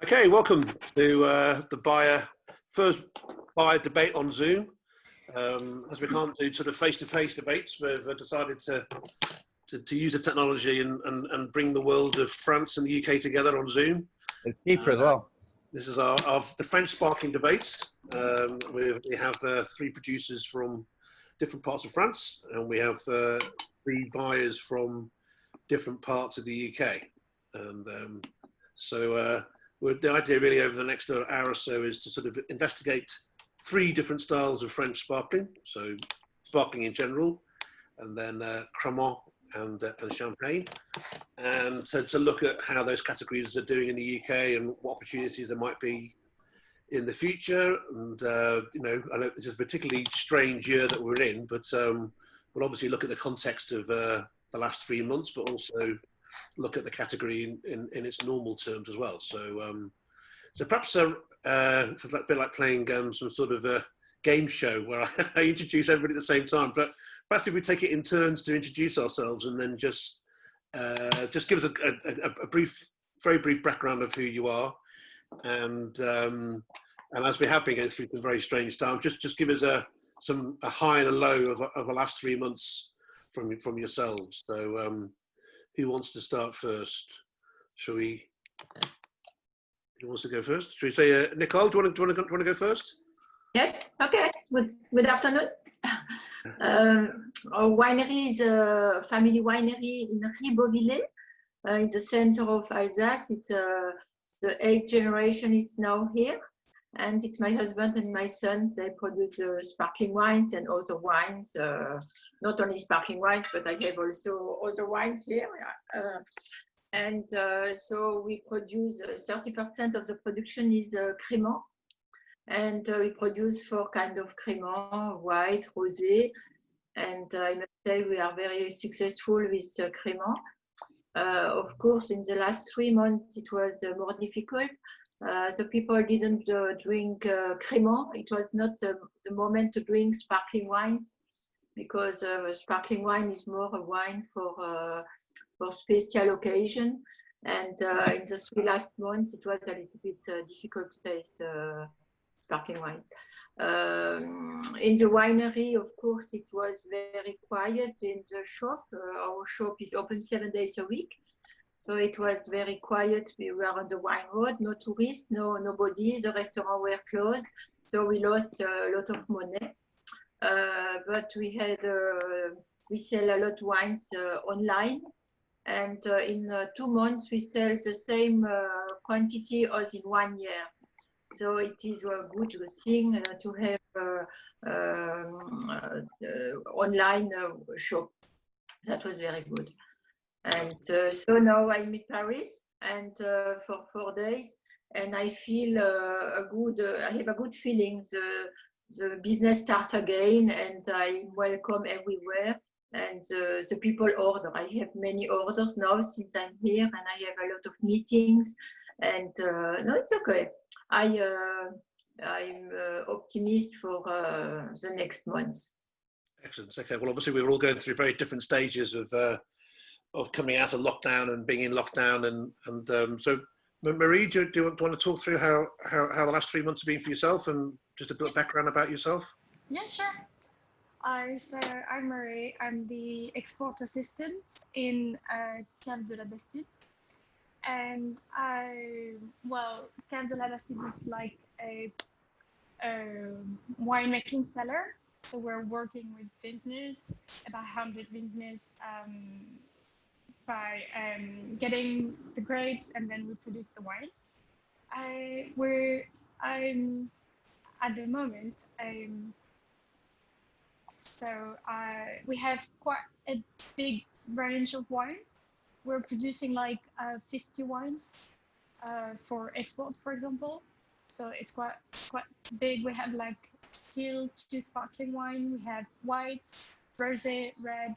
Okay, welcome to the first buyer debate on Zoom. As we can't do sort of face-to-face debates, we've decided to use the technology and bring the world of France and the UK together on Zoom. It's cheaper as well. This is the French sparkling debates. We have three producers from different parts of France, and we have three buyers from different parts of the UK. And the idea really over the next hour or so is to sort of investigate three different styles of French sparkling. So sparkling in general, and then Cremant and Champagne. And to look at how those categories are doing in the UK and what opportunities there might be in the future. And, I know this is a particularly strange year that we're in, but we'll obviously look at the context of the last 3 months, but also look at the category in its normal terms as well. So perhaps it's a bit like playing some sort of a game show where I introduce everybody at the same time. But perhaps if we take it in turns to introduce ourselves, and then just give us a very brief background of who you are, and as we have been going through some very strange times, just give us a high and a low of the last 3 months from yourselves. So. Who wants to start first? Shall we? Who wants to go first? Should we say, Nicole? Do you want to go first? Yes. Okay. Good afternoon. Our winery is a family winery in Ribeauvillé, in the center of Alsace. It's the 8th generation is now here, and it's my husband and my son. They produce sparkling wines and other wines, not only sparkling wines, but I have also other wines here. So we produce 30% of the production is Cremant, and we produce 4 kinds of Cremant: white, rosé, and I must say we are very successful with Cremant. Of course, in the last 3 months, it was more difficult. The people didn't drink Cremant. It was not the moment to drink sparkling wines, because sparkling wine is more a wine for special occasion. And in the 3 last months, it was a little bit difficult to taste sparkling wines. In the winery, of course, it was very quiet in the shop. Our shop is open 7 days a week. So it was very quiet. We were on the wine road, no tourists, nobody. The restaurants were closed, so we lost a lot of money. But we sell a lot of wines online, and in 2 months we sell the same quantity as in 1 year. So it is a good thing to have online shop. That was very good. And so now I'm in Paris, and for 4 days, and I feel I have a good feeling. The business starts again, and I'm welcome everywhere. And the people order. I have many orders now since I'm here, and I have a lot of meetings. And no, it's okay. I'm optimist for the next months. Excellent. Okay. Well, obviously we're all going through very different stages of coming out of lockdown and being in lockdown, and so Marie, do you want to talk through how the last 3 months have been for yourself, and just a bit of background about yourself? Yeah, sure. So I'm Marie. I'm the export assistant in Cave de la Bastide, and Cave de la Bastide is like a winemaking cellar. So we're working with vintners, about 100 vintners, by getting the grapes, and then we produce the wine. I'm at the moment. We have quite a big range of wine. We're producing like 50 wines for export, for example. So it's quite big. We have like still 2 sparkling wine. We have white, rosé, red.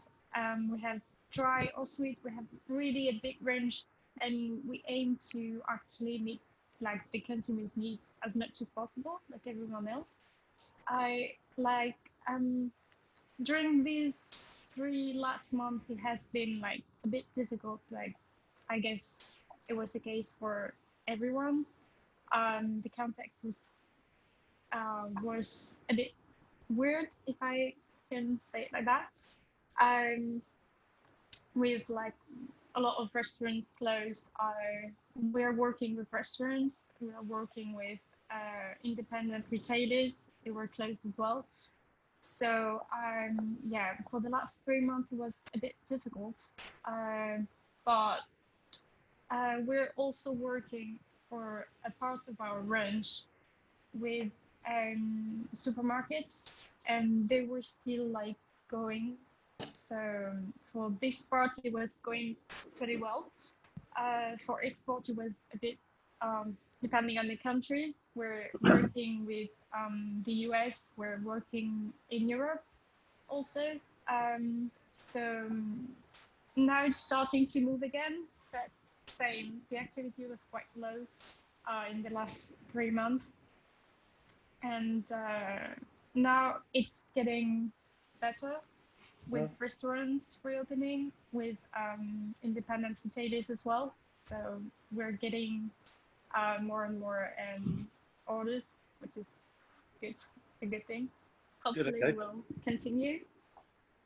We have dry or sweet. We have really a big range, and we aim to actually meet like the consumer's needs as much as possible, like everyone else. During these 3 last months, it has been like a bit difficult. Like, I guess it was the case for everyone. The context was a bit weird, if I can say it like that. With like a lot of restaurants closed, we're working with restaurants, we are working with independent retailers, they were closed as well. So yeah, for the last 3 months it was a bit difficult, but we're also working for a part of our range with supermarkets, and they were still like going. So for this part, it was going pretty well. For export, it was a bit depending on the countries. We're working with the US, we're working in Europe also. So now it's starting to move again, but same, the activity was quite low in the last 3 months. And now it's getting better with restaurants reopening, with independent retailers as well. So we're getting more and more orders, which is good, a good thing. Hopefully Good, okay. it will continue.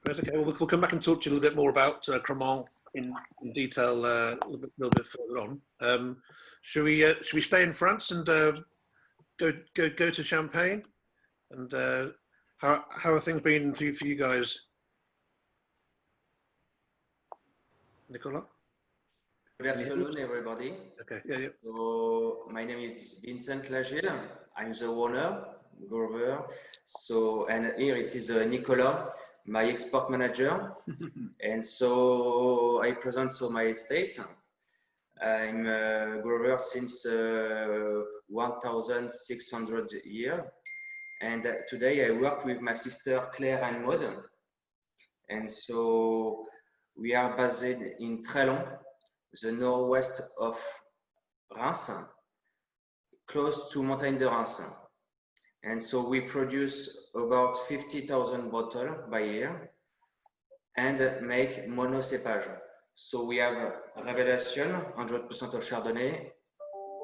Great, okay. Well, we'll come back and talk to you a little bit more about Cremant in detail a little bit further on. Should we stay in France and go to Champagne? And how have things been for you guys? Nicolas? Good afternoon, everybody. Okay, yeah. So my name is Vincent Lagile. I'm the owner, grower. So, and here it is Nicolas, my export manager. And so I present my estate. I'm a grower since 1,600 years. And today I work with my sister Claire and Maud. And so we are based in Trélon, the northwest of Reims, close to Montagne de Reims. And so we produce about 50,000 bottles by year and make monocépage. So we have Révélation, 100% of Chardonnay,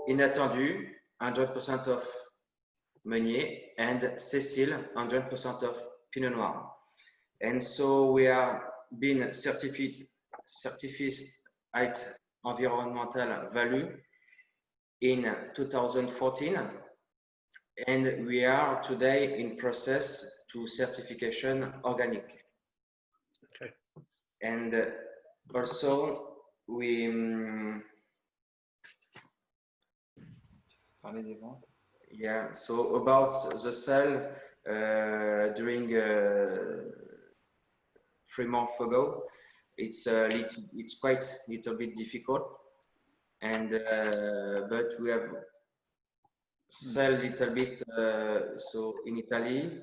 Inattendu, 100% of Meunier, and Cécile, 100% of Pinot Noir. And so we are being certified environmental value in 2014, and we are today in process to certification organic. Okay. And also we yeah, so about the sale during 3 months ago, it's quite a little bit difficult, and but we have sell a little bit so in Italy,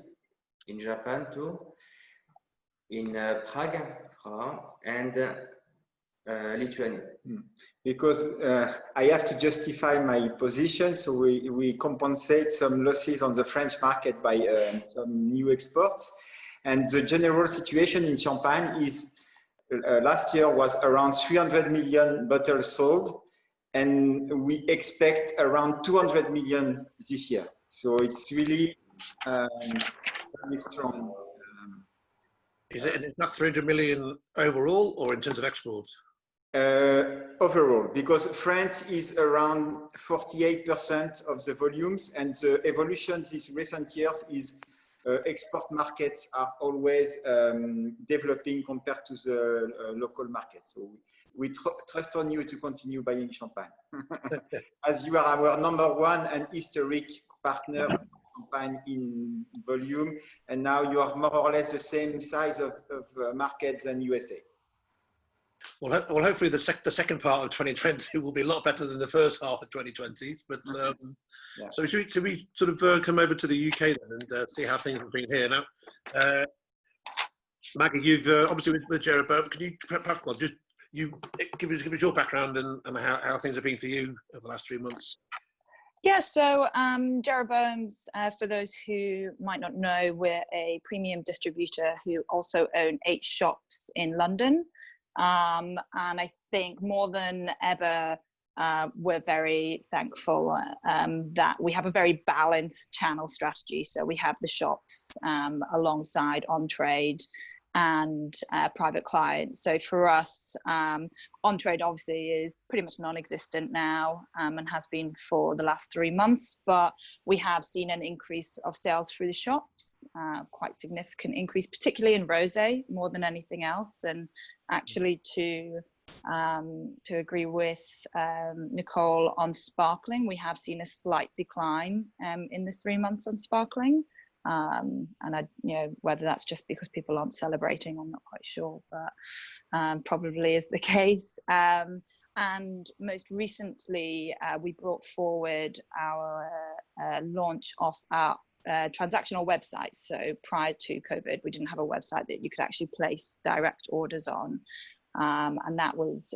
in Japan too, in Prague, and Lithuania. Because I have to justify my position, so we compensate some losses on the French market by some new exports. And the general situation in Champagne is last year was around 300 million bottles sold, and we expect around 200 million this year. So it's really very strong. Is it not 300 million overall, or in terms of export? Overall, because France is around 48% of the volumes, and the evolution these recent years is export markets are always developing compared to the local market. So we trust on you to continue buying champagne. As you are our #1 and historic partner champagne in volume, and now you are more or less the same size of market than USA. Well, hopefully the second part of 2020 will be a lot better than the first half of 2020. But yeah. So should we sort of come over to the UK then and see how things have been here now? Maggie, you've obviously with Jeroboam. Can you perhaps just give us your background and how things have been for you over the last 3 months? Yeah, so Jeroboam's, for those who might not know, we're a premium distributor who also own 8 shops in London. And I think more than ever, we're very thankful that we have a very balanced channel strategy. So we have the shops alongside on-trade and private clients. So for us, on-trade obviously is pretty much non-existent now, and has been for the last 3 months, but we have seen an increase of sales through the shops, quite significant increase, particularly in rosé more than anything else. And actually to agree with Nicole on sparkling, we have seen a slight decline in the 3 months on sparkling. And whether that's just because people aren't celebrating, I'm not quite sure, but probably is the case. And most recently, we brought forward our launch of our transactional website. So prior to COVID, we didn't have a website that you could actually place direct orders on. And that was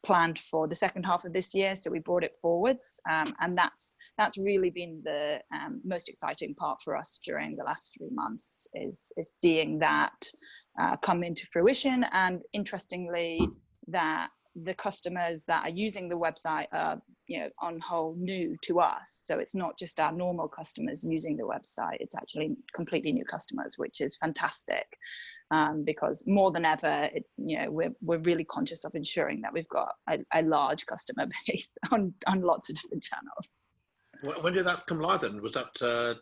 planned for the second half of this year, so we brought it forwards, and that's really been the most exciting part for us during the last 3 months, is seeing that come into fruition. And interestingly, that the customers that are using the website are, on whole new to us. So it's not just our normal customers using the website, it's actually completely new customers, which is fantastic. Because more than ever, we're really conscious of ensuring that we've got a large customer base on lots of different channels. When did that come live then? Was that so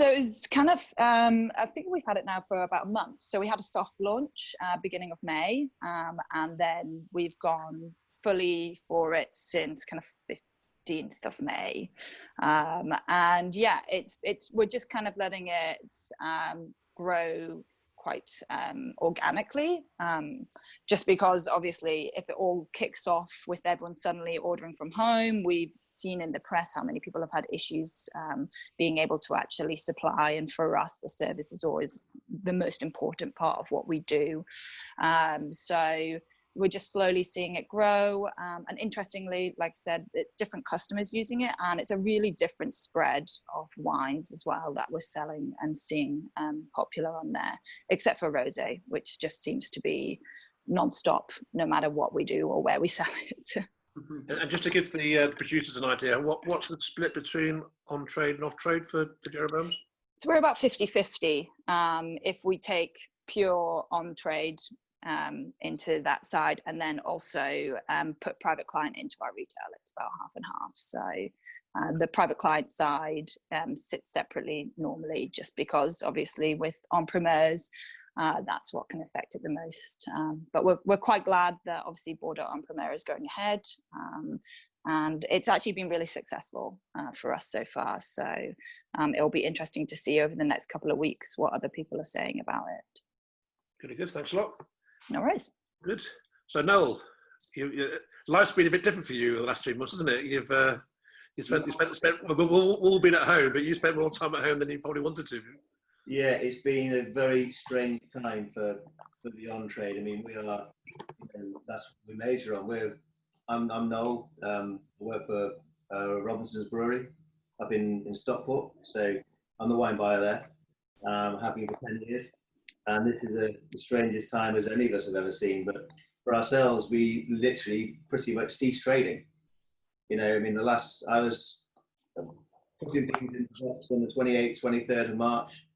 it's kind of, I think we've had it now for about a month. So we had a soft launch beginning of May, and then we've gone fully for it since kind of 15th of May. And yeah, we're just kind of letting it grow quite organically, just because obviously if it all kicks off with everyone suddenly ordering from home, we've seen in the press how many people have had issues being able to actually supply, and for us the service is always the most important part of what we do. So we're just slowly seeing it grow, and interestingly, like I said, it's different customers using it, and it's a really different spread of wines as well that we're selling and seeing popular on there, except for rosé, which just seems to be non-stop no matter what we do or where we sell it. And just to give the producers an idea, what's the split between on-trade and off-trade for Jeroboam's? So we're about 50-50. If we take pure on-trade into that side, and then also put private client into our retail, it's about half and half. So the private client side sits separately normally, just because obviously with on-premise, that's what can affect it the most. But we're quite glad that obviously Bordeaux on-premise is going ahead, and it's actually been really successful for us so far. So it'll be interesting to see over the next couple of weeks what other people are saying about it. Good, thanks a lot. No worries. Good. So Noel, life's been a bit different for you the last 3 months, hasn't it? You've we've all been at home, but you spent more time at home than you probably wanted to. Yeah, it's been a very strange time for the on-trade. I mean, we are, that's what we major on. I'm Noel. I work for Robinson's Brewery up in Stockport, so I'm the wine buyer there. Have been for 10 years. And this is the strangest time as any of us have ever seen. But for ourselves, we literally pretty much ceased trading. I mean, I was putting things in the box on the 28th, 23rd of March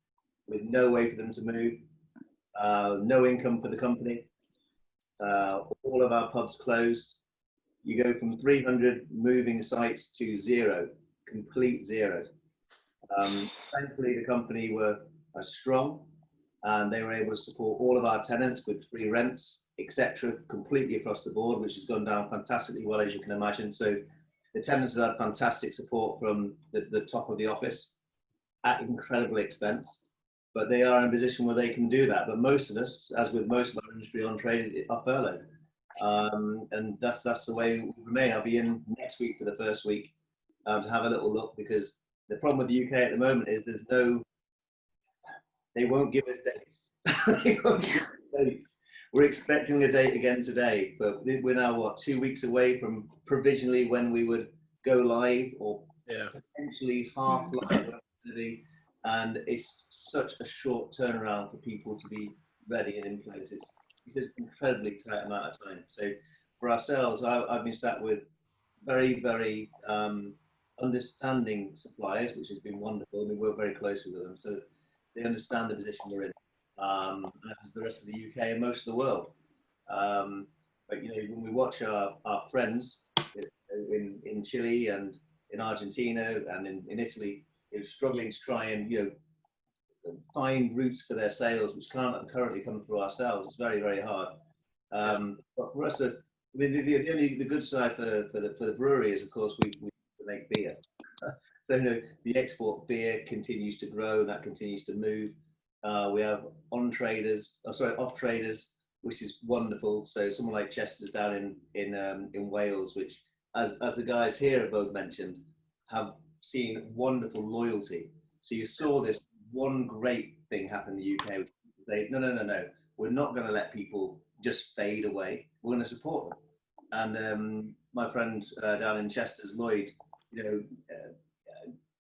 with no way for them to move, no income for the company. All of our pubs closed. You go from 300 moving sites to zero, complete zero. Thankfully, the company were strong, and they were able to support all of our tenants with free rents, etc., completely across the board, which has gone down fantastically well, as you can imagine. So the tenants have had fantastic support from the top of the office at incredible expense, but they are in a position where they can do that. But most of us, as with most of our industry on trade, are furloughed. And that's the way we remain. I'll be in next week for the first week to have a little look, because the problem with the UK at the moment is they won't give us dates. They won't give us dates. We're expecting a date again today, but we're now 2 weeks away from provisionally when we would go live, or potentially half live, and it's such a short turnaround for people to be ready and in place. It's an incredibly tight amount of time. So for ourselves, I've been sat with very, very understanding suppliers, which has been wonderful. We work very closely with them, so they understand the position we're in, as the rest of the UK and most of the world. But you know, when we watch our friends in Chile and in Argentina and in Italy, you know, struggling to try and, you know, find routes for their sales, which can't currently come through ourselves, it's very, very hard. But for us, I mean, the good side for the brewery is, of course, we make beer. So you know, the export beer continues to grow, that continues to move. We have off traders, which is wonderful. So someone like Chester's down in Wales, which, as the guys here have both mentioned, have seen wonderful loyalty. So you saw this one great thing happen in the UK. Say, no, we're not going to let people just fade away. We're going to support them. And my friend down in Chester's, Lloyd, you know,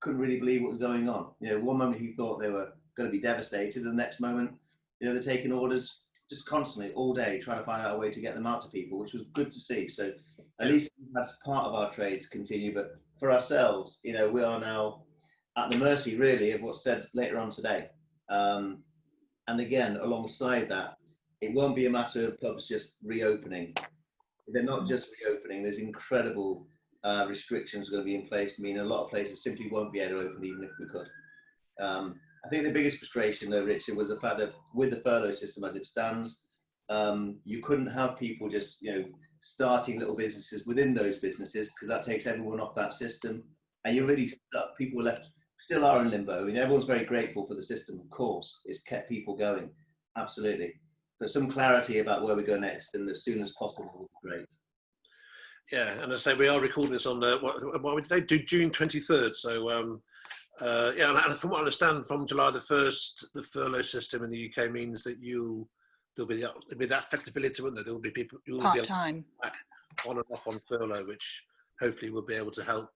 couldn't really believe what was going on. You know, one moment he thought they were going to be devastated, and the next moment, you know, they're taking orders just constantly all day, trying to find out a way to get them out to people, which was good to see. So at least that's part of our trade to continue. But for ourselves, you know, we are now at the mercy, really, of what's said later on today. And again, alongside that, it won't be a matter of pubs just reopening. They're not just reopening. There's incredible restrictions going to be in place. I mean, a lot of places simply won't be able to open even if we could. I think the biggest frustration, though, Richard, was the fact that with the furlough system as it stands, you couldn't have people just, you know, starting little businesses within those businesses, because that takes everyone off that system, and you're really stuck. People left still are in limbo. I mean, everyone's very grateful for the system, of course. It's kept people going, absolutely. But some clarity about where we go next, and as soon as possible, would be great. Yeah, and as I say, we are recording this on what are we today? June 23rd. So yeah, and from what I understand, from July the 1st, the furlough system in the UK means that there'll be that flexibility, won't there? There will be people who will be able to come back on and off on furlough, which hopefully will be able to help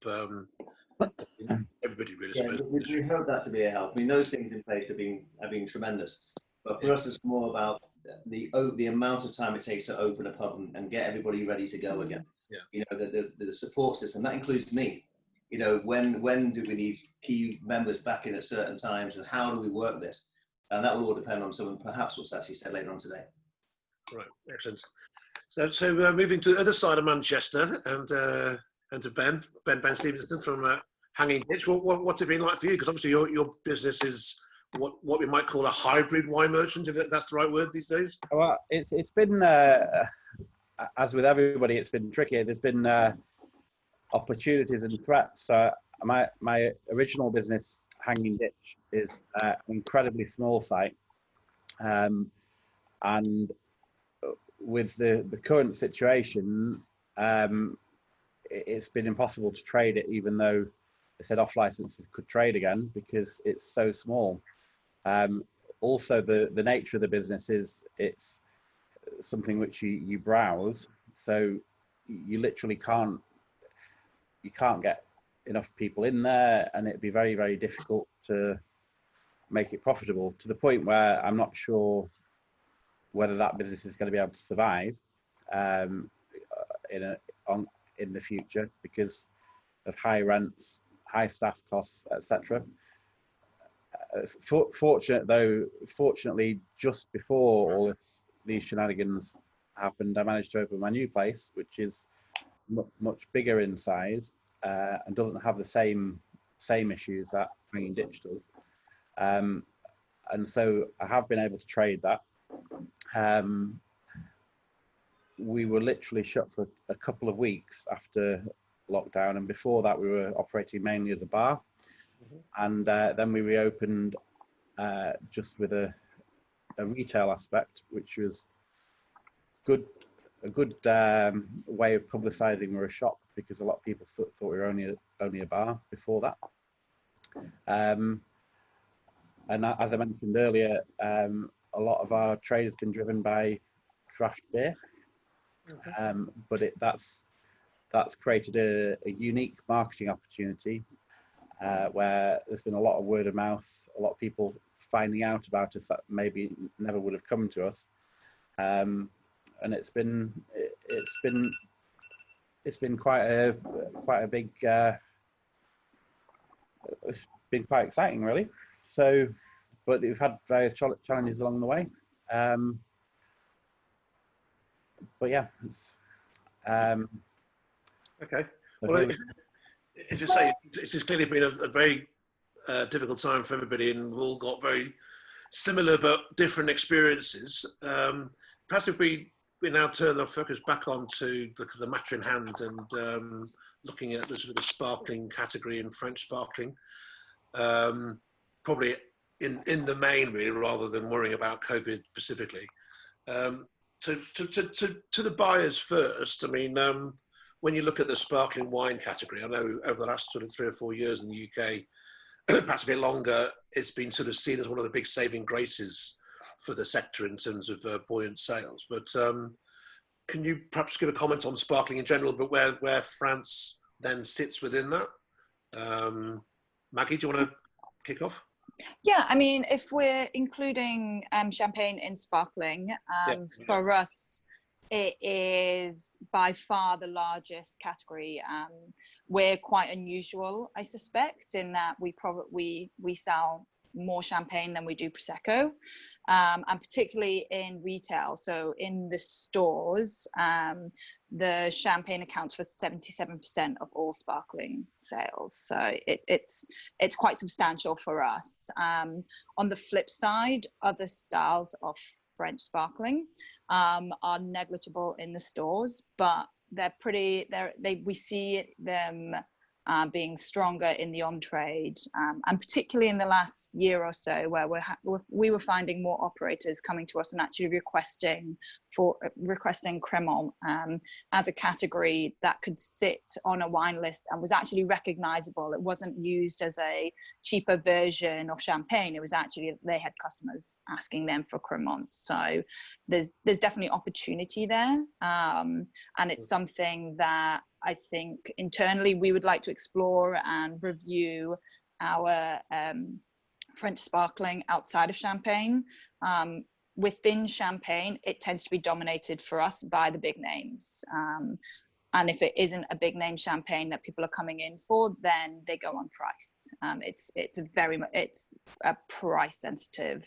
everybody, really. Yeah, we hope that to be a help. I mean, those things in place have been tremendous. But for us, it's more about the amount of time it takes to open a pub and get everybody ready to go again. Yeah. You know, the support system, that includes me. You know, when do we need key members back in at certain times, and how do we work this? And that will all depend on someone, perhaps what's actually said later on today. Right, excellent. So moving to the other side of Manchester and to Ben Stevenson from Hanging Ditch. What's it been like for you? Because obviously your business is what we might call a hybrid wine merchant, if that's the right word these days. Well, it's been as with everybody, it's been tricky. There's been opportunities and threats. My original business, Hanging Ditch, is an incredibly small site, and with the current situation, it's been impossible to trade it, even though they said off licenses could trade again, because it's so small. Also, the nature of the business is it's something which you browse, so you literally can't get enough people in there, and it'd be very, very difficult to make it profitable, to the point where I'm not sure whether that business is going to be able to survive in the future, because of high rents, high staff costs, etc. Fortunately, just before all these shenanigans happened, I managed to open my new place, which is much bigger in size and doesn't have the same issues that Hanging Ditch does. And so I have been able to trade that. We were literally shut for a couple of weeks after lockdown, and before that we were operating mainly as a bar. And then we reopened just with a retail aspect, which was a good way of publicising we're a shop, because a lot of people thought we were only a bar before that. And as I mentioned earlier, a lot of our trade has been driven by craft beer, but that's created a unique marketing opportunity where there's been a lot of word of mouth, a lot of people finding out about us that maybe never would have come to us, and it's been it's been quite a big. It's been quite exciting, really. So, but we've had various challenges along the way. But yeah, it's okay. Well, as you say, it's just clearly been a very difficult time for everybody, and we've all got very similar but different experiences. Perhaps if we now turn our focus back onto the matter in hand and looking at the sort of the sparkling category in French sparkling, probably in the main, really, rather than worrying about COVID specifically. To the buyers first, I mean, when you look at the sparkling wine category, I know over the last sort of 3 or 4 years in the UK, perhaps a bit longer, it's been sort of seen as one of the big saving graces for the sector in terms of buoyant sales. But can you perhaps give a comment on sparkling in general, but where France then sits within that? Maggie, do you want to kick off? Yeah, I mean, if we're including champagne in sparkling, for us, it is by far the largest category. We're quite unusual, I suspect, in that we sell more champagne than we do Prosecco, and particularly in retail. So in the stores, the champagne accounts for 77% of all sparkling sales. So it's quite substantial for us. On the flip side, other styles of French sparkling are negligible in the stores, but we see them being stronger in the on-trade, and particularly in the last year or so, where we were finding more operators coming to us and actually requesting Crémant as a category that could sit on a wine list and was actually recognizable. It wasn't used as a cheaper version of champagne. It was actually, they had customers asking them for Crémant. So there's definitely opportunity there, and it's something that I think internally we would like to explore and review our French sparkling outside of champagne. Within champagne, it tends to be dominated for us by the big names. And if it isn't a big name champagne that people are coming in for, then they go on price. It's a price sensitive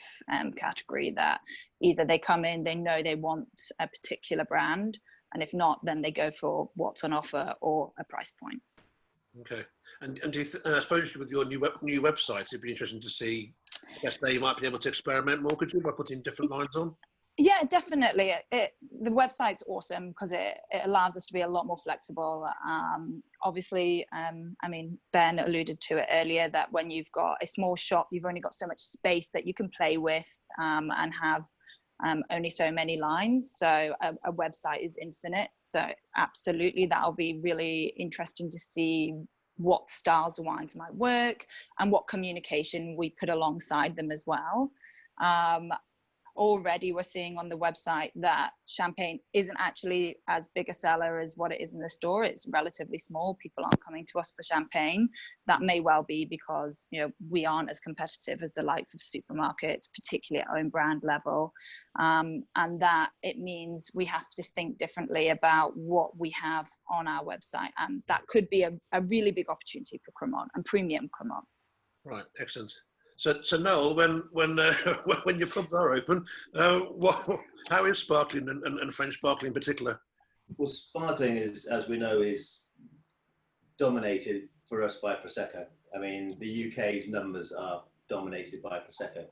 category that either they come in, they know they want a particular brand, and if not, then they go for what's on offer or a price point. Okay, and I suppose with your new website, it'd be interesting to see. I guess there you might be able to experiment more, could you, by putting different lines on? Yeah, definitely. The website's awesome because it allows us to be a lot more flexible. Obviously, I mean, Ben alluded to it earlier that when you've got a small shop, you've only got so much space that you can play with and have only so many lines. So a website is infinite. So absolutely, that'll be really interesting to see what styles of wines might work and what communication we put alongside them as well. Already we're seeing on the website that champagne isn't actually as big a seller as what it is in the store. It's relatively small. People aren't coming to us for champagne. That may well be because, you know, we aren't as competitive as the likes of supermarkets, particularly at own brand level. And that it means we have to think differently about what we have on our website. And that could be a really big opportunity for Crémant and premium Crémant. Right, excellent. So Noel, when your pubs are open, how is sparkling and French sparkling in particular? Well, sparkling is, as we know, is dominated for us by Prosecco. I mean, the UK's numbers are dominated by Prosecco.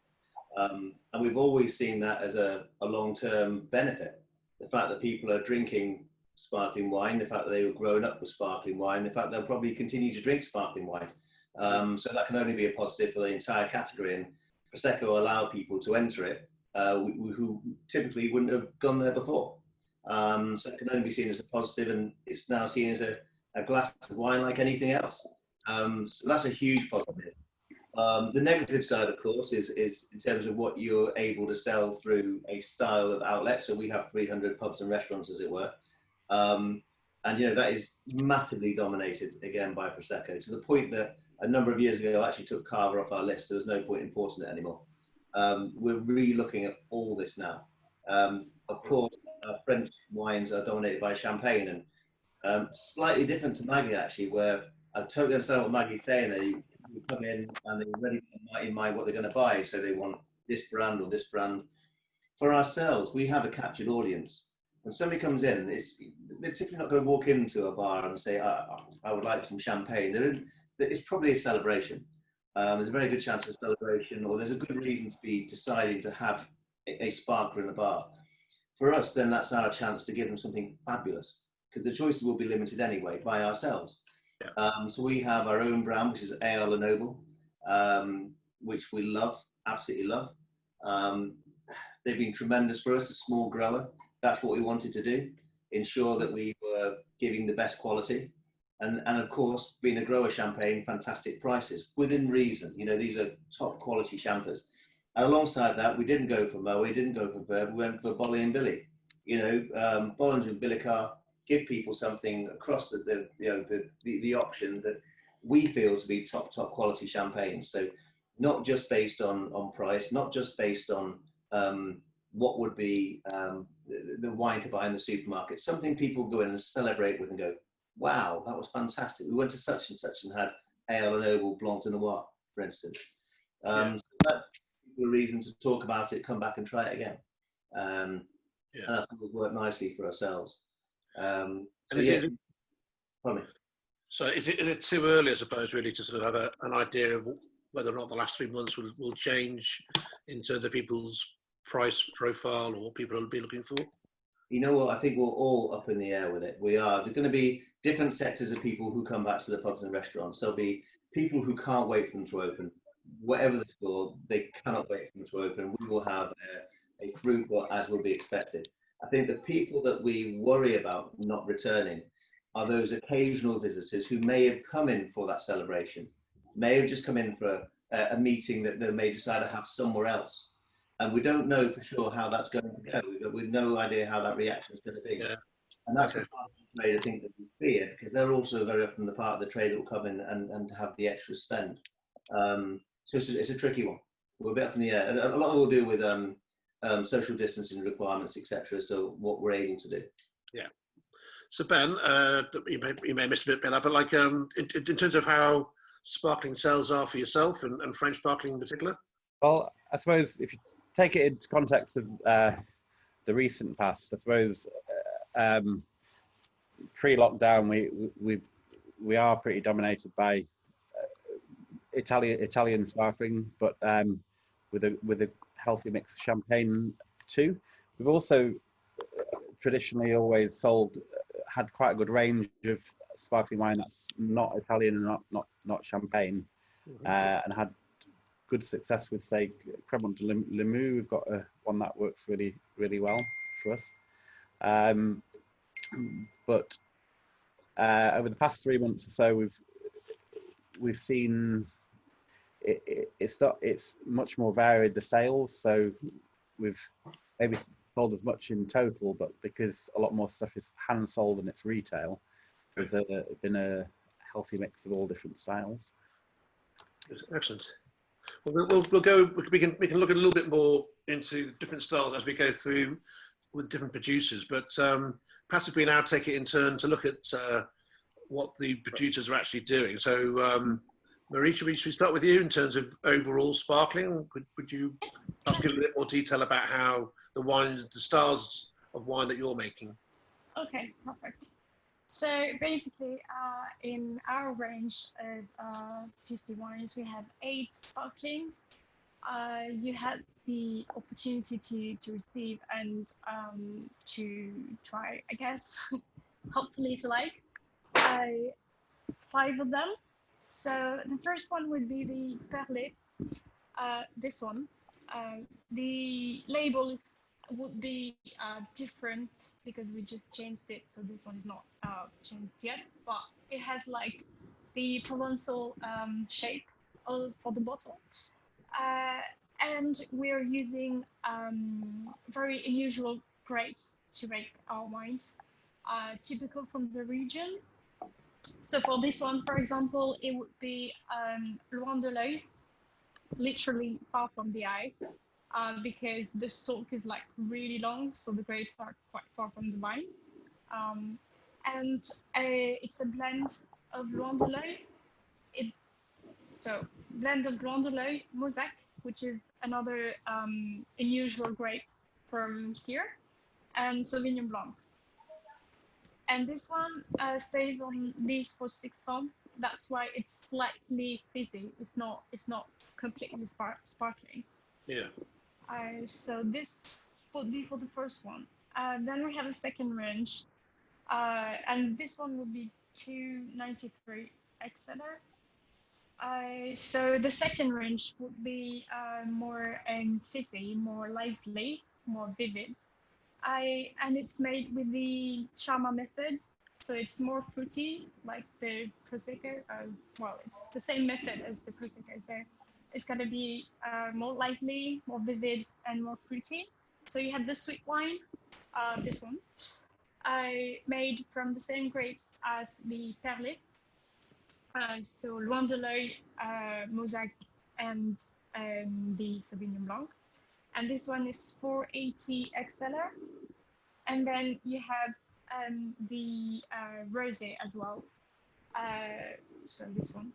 And we've always seen that as a long-term benefit. The fact that people are drinking sparkling wine, the fact that they were grown up with sparkling wine, the fact they'll probably continue to drink sparkling wine. So that can only be a positive for the entire category, and Prosecco will allow people to enter it who typically wouldn't have gone there before. So it can only be seen as a positive, and it's now seen as a glass of wine like anything else. So that's a huge positive. The negative side, of course, is in terms of what you're able to sell through a style of outlet. So we have 300 pubs and restaurants, as it were. And, you know, that is massively dominated, again, by Prosecco, to the point that a number of years ago, I actually took Carver off our list. There was no point in importing it anymore. We're re-looking at all this now. Of course, French wines are dominated by champagne, and slightly different to Maggie actually, where I totally understand what Maggie's saying. They come in and they're ready in mind what they're going to buy, so they want this brand or this brand. For ourselves, we have a captured audience. When somebody comes in, they're typically not going to walk into a bar and say, I would like some champagne. It's probably a celebration. There's a very good chance of celebration, or there's a good reason to be deciding to have a sparkler in the bar. For us, then that's our chance to give them something fabulous, because the choices will be limited anyway by ourselves. Yeah. So we have our own brand, which is Ale Le Noble, which we love, absolutely love. They've been tremendous for us, a small grower. That's what we wanted to do, ensure that we were giving the best quality. And of course, being a grower champagne, fantastic prices, within reason. You know, these are top quality champers. And alongside that, we didn't go for Moe, we didn't go for Verve, we went for Bolly and Billy. You know, Bollinger and Billicar give people something across the option that we feel to be top quality champagne. So not just based on price, not just based on what would be the wine to buy in the supermarket, something people go in and celebrate with and go, wow, that was fantastic. We went to such and such and had Ale Le Noble Blanc de Noir, for instance. So that's a reason to talk about it, come back and try it again. And that's always worked nicely for ourselves. So is it too early, I suppose, really, to sort of have an idea of whether or not the last 3 months will change in terms of people's price profile or what people will be looking for? You know what? I think we're all up in the air with it. We are. There's going to be different sectors of people who come back to the pubs and restaurants. There'll be people who can't wait for them to open. Whatever the score, they cannot wait for them to open. We will have a throughput as would be expected. I think the people that we worry about not returning are those occasional visitors who may have come in for that celebration, may have just come in for a meeting that they may decide to have somewhere else. And we don't know for sure how that's going to go. We've no idea how that reaction is going to be. Yeah. And that's the part of the trade, I think, that we fear, because they're also very often the part of the trade that will come in and have the extra spend. So it's a tricky one. We're a bit up in the air. And a lot of it will do with social distancing requirements, etc. So what we're able to do. Yeah. So Ben, you may miss a bit of that, but like in terms of how sparkling sales are for yourself and French sparkling in particular? Well, I suppose if you take it into context of the recent past, I suppose pre-lockdown we are pretty dominated by Italian sparkling, but with a healthy mix of champagne too. We've also traditionally always had quite a good range of sparkling wine that's not Italian and not champagne, and had good success with, say, Cremant de Limoux. We've got one that works really, really well for us. But over the past 3 months or so, we've seen it's much more varied, the sales. So we've maybe sold as much in total, but because a lot more stuff is hand sold and it's retail, there's been a healthy mix of all different styles. Excellent. Well, we can look a little bit more into different styles as we go through with different producers, but perhaps if we now take it in turn to look at what the producers are actually doing. So Marie, should we start with you in terms of overall sparkling? Would you perhaps give a bit more detail about how the styles of wine that you're making? Okay, perfect. So basically, in our range of 50 wines, we have 8 sparklings. You had the opportunity to receive and to try, I guess, hopefully to like, 5 of them. So the first one would be the Perlet, this one. The label would be different because we just changed it, so this one is not changed yet, but it has like the Provençal shape for the bottle, and we're using very unusual grapes to make our wines, typical from the region. So for this one, for example, it would be loin de l'œil, literally far from the eye. because the stalk is like really long, so the grapes are quite far from the vine. And it's a blend of Loin de l'Oeil. So blend of Loin de l'Oeil, Mosaic, which is another unusual grape from here, and Sauvignon Blanc. And this one stays on lees for 6 months. That's why it's slightly fizzy. It's not completely sparkling. Yeah. So this would be for the first one. Then we have a second range, and this one would be 293 Exeter. So the second range would be more fizzy, more lively, more vivid. And it's made with the Charma method, so it's more fruity, like the Prosecco. Well, it's the same method as the Prosecco, so it's going to be more lively, more vivid, and more fruity. So you have the sweet wine, this one, made from the same grapes as the Perlé. So Loin de l'Oeil, Mosaic, and the Sauvignon Blanc. And this one is 480 XLR. And then you have the rosé as well. So this one.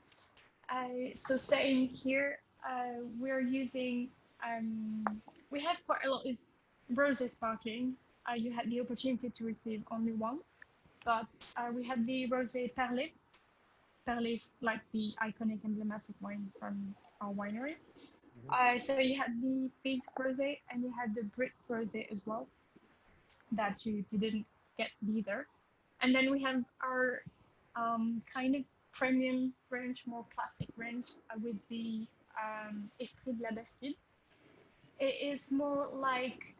So same here, we're using, we have quite a lot of rosé sparkling. You had the opportunity to receive only one, but we had the rosé Perlé. Perlé is like the iconic emblematic wine from our winery. So you had the Fizz Rosé and you had the Brick Rosé as well, that you didn't get either. And then we have our kind of premium range, more classic range with the Esprit de la Bastide. It is more like,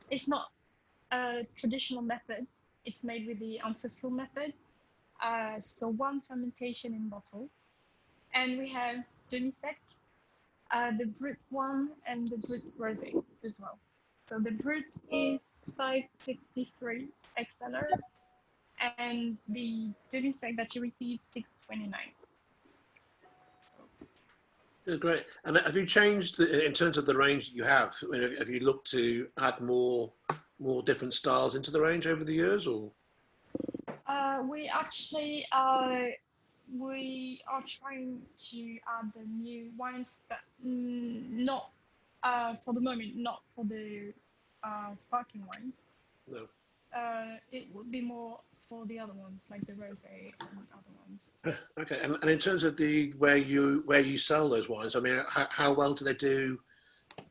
it's not a traditional method. It's made with the ancestral method. So 1 fermentation in bottle. And we have demi-sec, the Brut one and the Brut Rosé as well. So the Brut is 553 XLR and the demi-sec that you receive 629. Yeah, great. And have you changed in terms of the range that you have? I mean, have you looked to add more different styles into the range over the years, or? We actually we are trying to add new wines, but not for the moment, not for the sparkling wines. No. It would be more for the other ones, like the rosé and other ones. Okay, and in terms of where you sell those wines, I mean, how well do they do,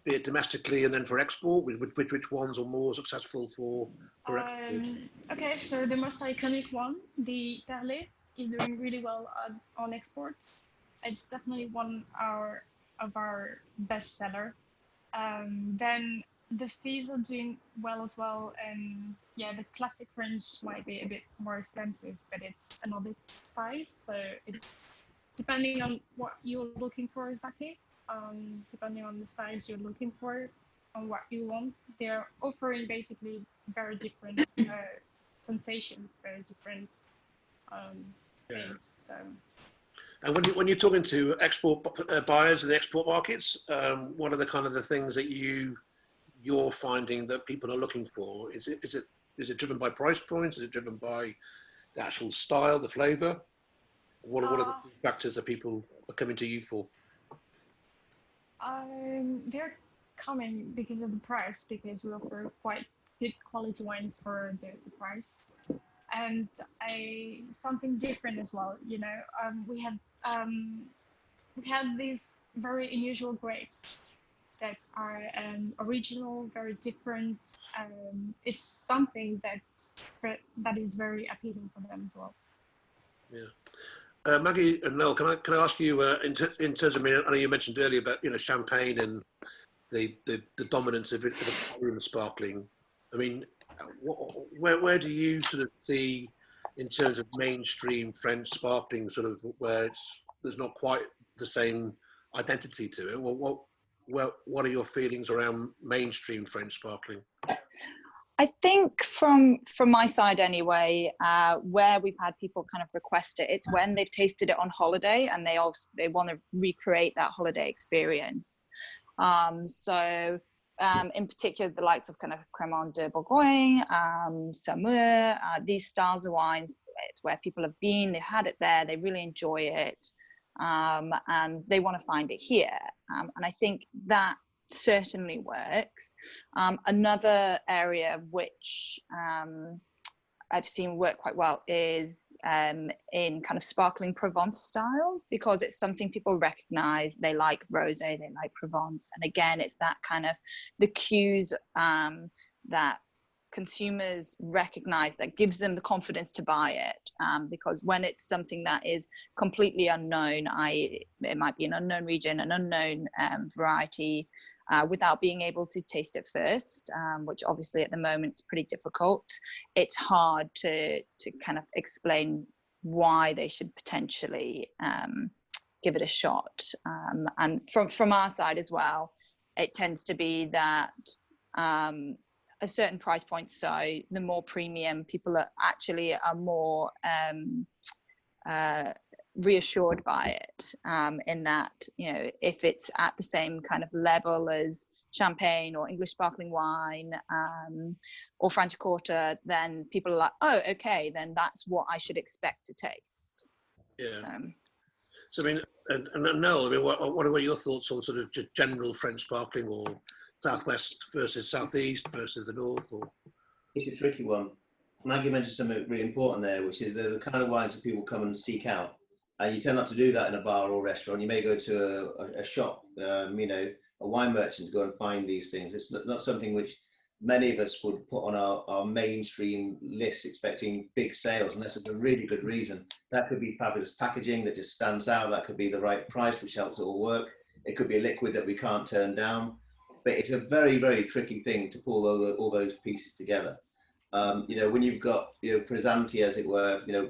be it domestically and then for export? Which ones are more successful for export? Okay, so the most iconic one, the Perlé, is doing really well on export. It's definitely one of our best seller. Then the Fizz are doing well as well, and yeah, the classic range might be a bit more expensive, but it's another side, so it's depending on what you're looking for exactly, depending on the styles you're looking for, on what you want. They're offering basically very different sensations, very different things. So. And when you're talking to export buyers in the export markets, what are the kind of the things that you're finding that people are looking for? Is it driven by price points? Is it driven by the actual style, the flavour? What are the factors that people are coming to you for? They're coming because of the price, because we offer quite good quality wines for the price, and something different as well. You know, we have these very unusual grapes that are original, very different. It's something that is very appealing for them as well. Yeah. Maggie and Noel, can I ask you in terms of, I know you mentioned earlier about champagne and the dominance of it, the sparkling. I mean, where do you sort of see in terms of mainstream French sparkling, sort of where there's not quite the same identity to it? What are your feelings around mainstream French sparkling? I think from my side anyway, where we've had people kind of request it, it's when they've tasted it on holiday and they want to recreate that holiday experience. In particular, the likes of kind of Cremant de Bourgogne, Saumur, these styles of wines, it's where people have been, they've had it there, they really enjoy it, and they want to find it here. And I think that certainly works. Another area which I've seen work quite well is in kind of sparkling Provence styles, because it's something people recognize. They like rosé, they like Provence, and again, it's that kind of the cues that consumers recognize that gives them the confidence to buy it, because when it's something that is completely unknown, it might be an unknown region, an unknown variety, without being able to taste it first, which obviously at the moment is pretty difficult. It's hard to kind of explain why they should potentially give it a shot. And from our side as well, it tends to be that a certain price point, so the more premium, people are more reassured by it, in that, you know, if it's at the same kind of level as champagne or English sparkling wine, or French Quarter, then people are like, oh, okay, then that's what I should expect to taste. Yeah. So I mean, and Noel, I mean, what are your thoughts on sort of just general French sparkling, or southwest versus southeast versus the north? Or it's a tricky one. Maggie mentioned something really important there, which is the kind of wines that people come and seek out. And you tend not to do that in a bar or restaurant. You may go to a shop, you know, a wine merchant to go and find these things. It's not something which many of us would put on our mainstream list expecting big sales, unless there's a really good reason. That could be fabulous packaging that just stands out. That could be the right price, which helps it all work. It could be a liquid that we can't turn down. But it's a very, very tricky thing to pull all those pieces together. You know, when you've got, you know, frizzanti, as it were, you know,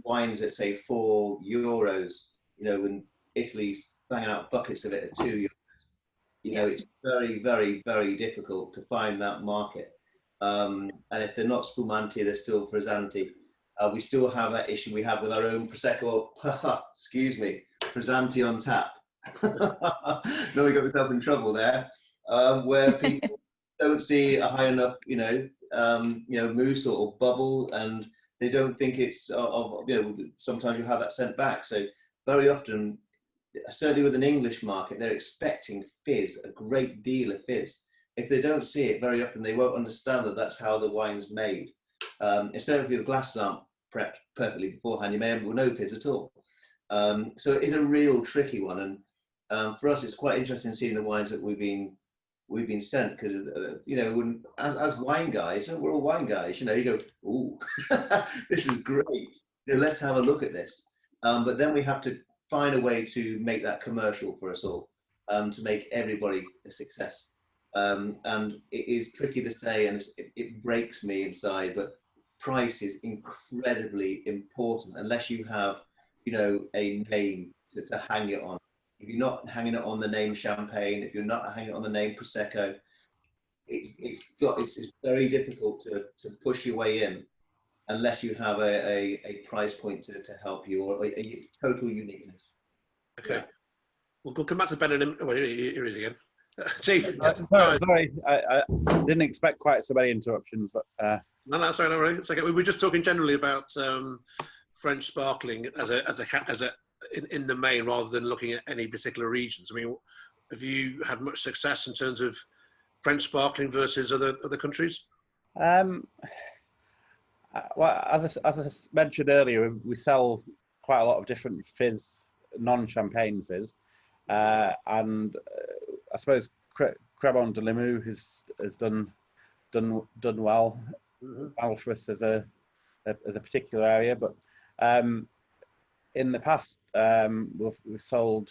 wines at say €4, you know, when Italy's banging out buckets of it at €2, you know, it's very, very, very difficult to find that market. And if they're not spumanti, they're still frizzanti. We still have that issue we have with our own Prosecco, excuse me, frizzanti on tap. No, we got myself in trouble there, where people don't see a high enough, you know, mousse or bubble, and they don't think it's you know, sometimes you have that sent back. So very often, certainly with an English market, they're expecting fizz, a great deal of fizz. If they don't see it, very often they won't understand that that's how the wine's made. And certainly if the glasses aren't prepped perfectly beforehand, you may have no fizz at all. So it is a real tricky one. And for us, it's quite interesting seeing the wines that we've been sent, because you know, when as wine guys, we're all wine guys, you know, you go, ooh, this is great, you know, let's have a look at this, but then we have to find a way to make that commercial for us all, to make everybody a success, and it is tricky to say, and it breaks me inside, but price is incredibly important unless you have, you know, a name to hang it on. If you're not hanging it on the name champagne, if you're not hanging it on the name Prosecco, it's very difficult to push your way in unless you have a price point to help you, or a total uniqueness. Okay. Yeah. We'll come back to Ben and here he is again. Chief. Sorry, I didn't expect quite so many interruptions, but no, sorry, no worries. It's okay. We were just talking generally about French sparkling as a in the main, rather than looking at any particular regions. I mean, have you had much success in terms of French sparkling versus other countries? Well, as I mentioned earlier, we sell quite a lot of different fizz, non-champagne fizz, and I suppose Cremant de Limoux has done well, well for us as a particular area, but. In the past, we've sold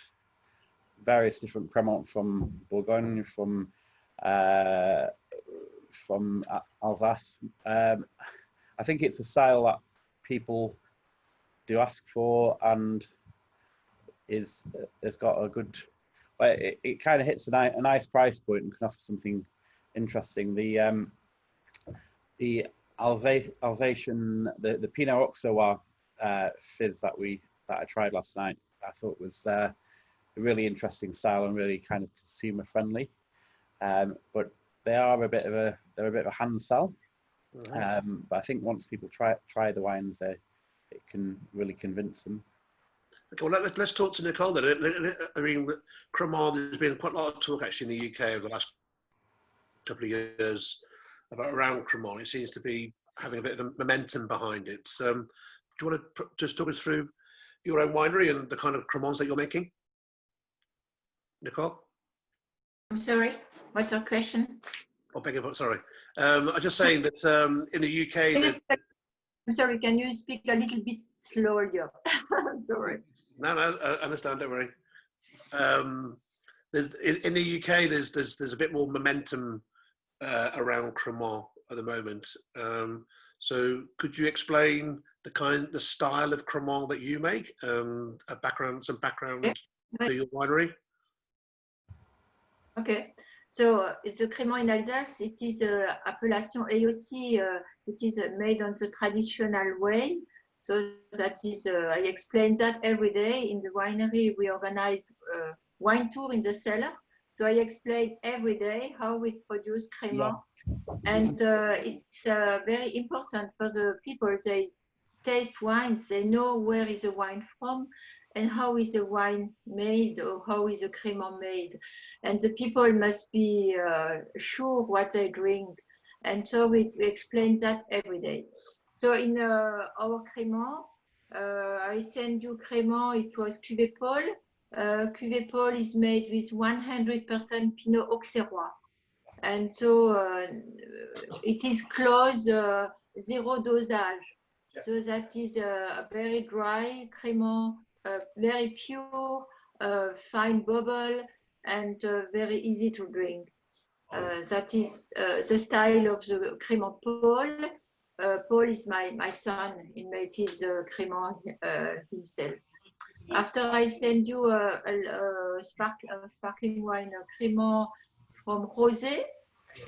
various different Cremant from Bourgogne, from Alsace. I think it's a style that people do ask for, and has got a good. It kind of hits a nice price point and can offer something interesting. The Alsatian, the Pinot Auxerrois fizz that I tried last night, I thought was really interesting style and really kind of consumer friendly. But they are a bit of a hand sell. But I think once people try the wines, it can really convince them. Okay, well, let's talk to Nicole then. I mean, Cremant, there's been quite a lot of talk actually in the UK over the last couple of years around Cremant. It seems to be having a bit of a momentum behind it. Do you want to just talk us through your own winery and the kind of Cremants that you're making? Nicole? I'm sorry, what's your question? Oh, beg your pardon, sorry. I'm just saying that in the UK... I'm sorry, can you speak a little bit slower? Sorry. No, I understand, don't worry. In the UK, there's a bit more momentum around Cremant at the moment. So could you explain the style of Cremant that you make, some background to your winery? Okay, so the Cremant in Alsace, it is appellation AOC. It is made on the traditional way. So that is, I explain that every day in the winery. We organize wine tour in the cellar. So I explain every day how we produce Cremant. And it's very important for the people. They taste wines, they know where is the wine from and how is the wine made or how is the Cremant made. And the people must be sure what they drink. And so we explain that every day. So in our Cremant, I send you Cremant, it was Cuvée Paul. Cuvée Paul is made with 100% Pinot Auxerrois. And so it is close, zero dosage. So that is a very dry Cremant, very pure, fine bubble, and very easy to drink. That is the style of the Cremant Paul. Paul is my son. He made his Cremant himself. After I send you a sparkling wine, Cremant from Rosé,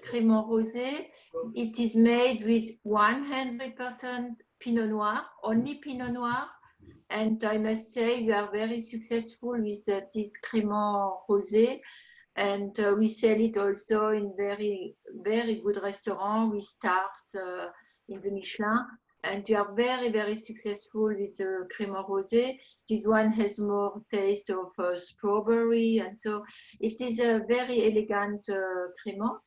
Cremant Rosé. It is made with 100% Pinot Noir, only Pinot Noir. And I must say we are very successful with this Cremant Rosé. And we sell it also in very, very good restaurants with stars in the Michelin. And we are very, very successful with the Cremant Rosé. This one has more taste of strawberry. And so it is a very elegant Cremant.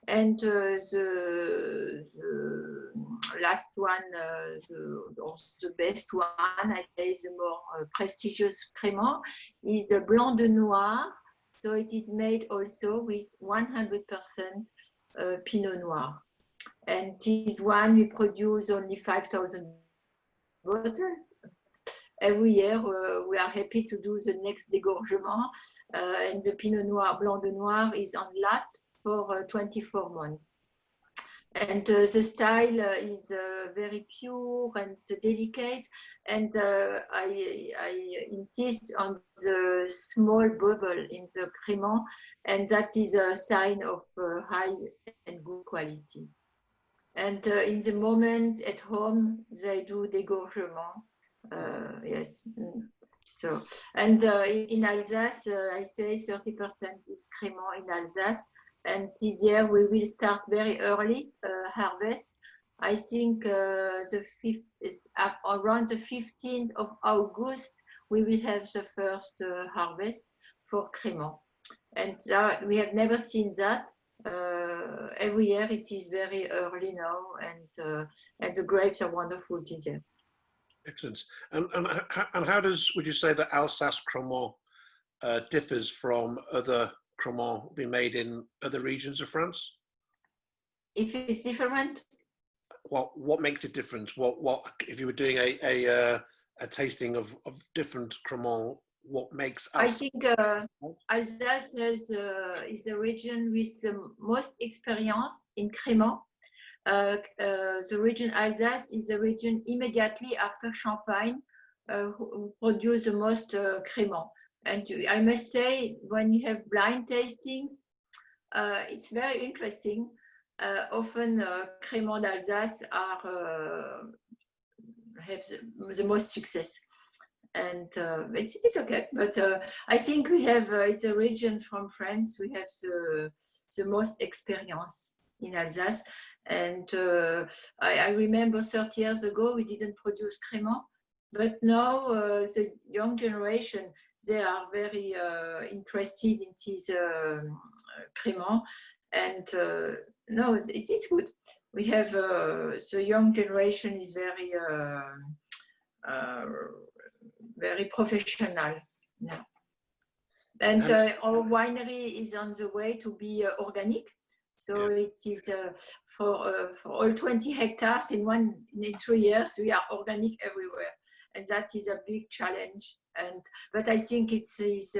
And the last one, the best one, I say the more prestigious Cremant, is a Blanc de Noir. So it is made also with 100% Pinot Noir. And this one, we produce only 5,000 bottles. Every year, we are happy to do the next dégorgement. And the Pinot Noir, Blanc de Noir, is on lot for 24 months. And the style is very pure and delicate. And I insist on the small bubble in the Cremant. And that is a sign of high and good quality. And in the moment at home, they do dégorgement. Yes. So, and in Alsace, I say 30% is Cremant in Alsace. And this year we will start very early harvest. I think around the 15th of August, we will have the first harvest for Cremant. And we have never seen that. Every year it is very early now, and the grapes are wonderful this year. Excellent. And how would you say that Alsace Cremant differs from other Cremant being made in other regions of France? If it's different? What makes it different? What if you were doing a tasting of different Cremant, what makes Alsace? I think Alsace is the region with the most experience in Cremant. The region Alsace is the region immediately after Champagne who produce the most Cremant. And I must say, when you have blind tastings, it's very interesting. Often Cremant d'Alsace have the most success. and it's okay. But I think we have it's a region from France. We have the most experience in Alsace, and I remember 30 years ago we didn't produce Crémant, but now the young generation, they are very interested in this Crémant, and no, it's good. We have the young generation is very professional. Yeah. And our winery is on the way to be organic. So it is for all 20 hectares in 3 years, we are organic everywhere. And that is a big challenge. But I think it is,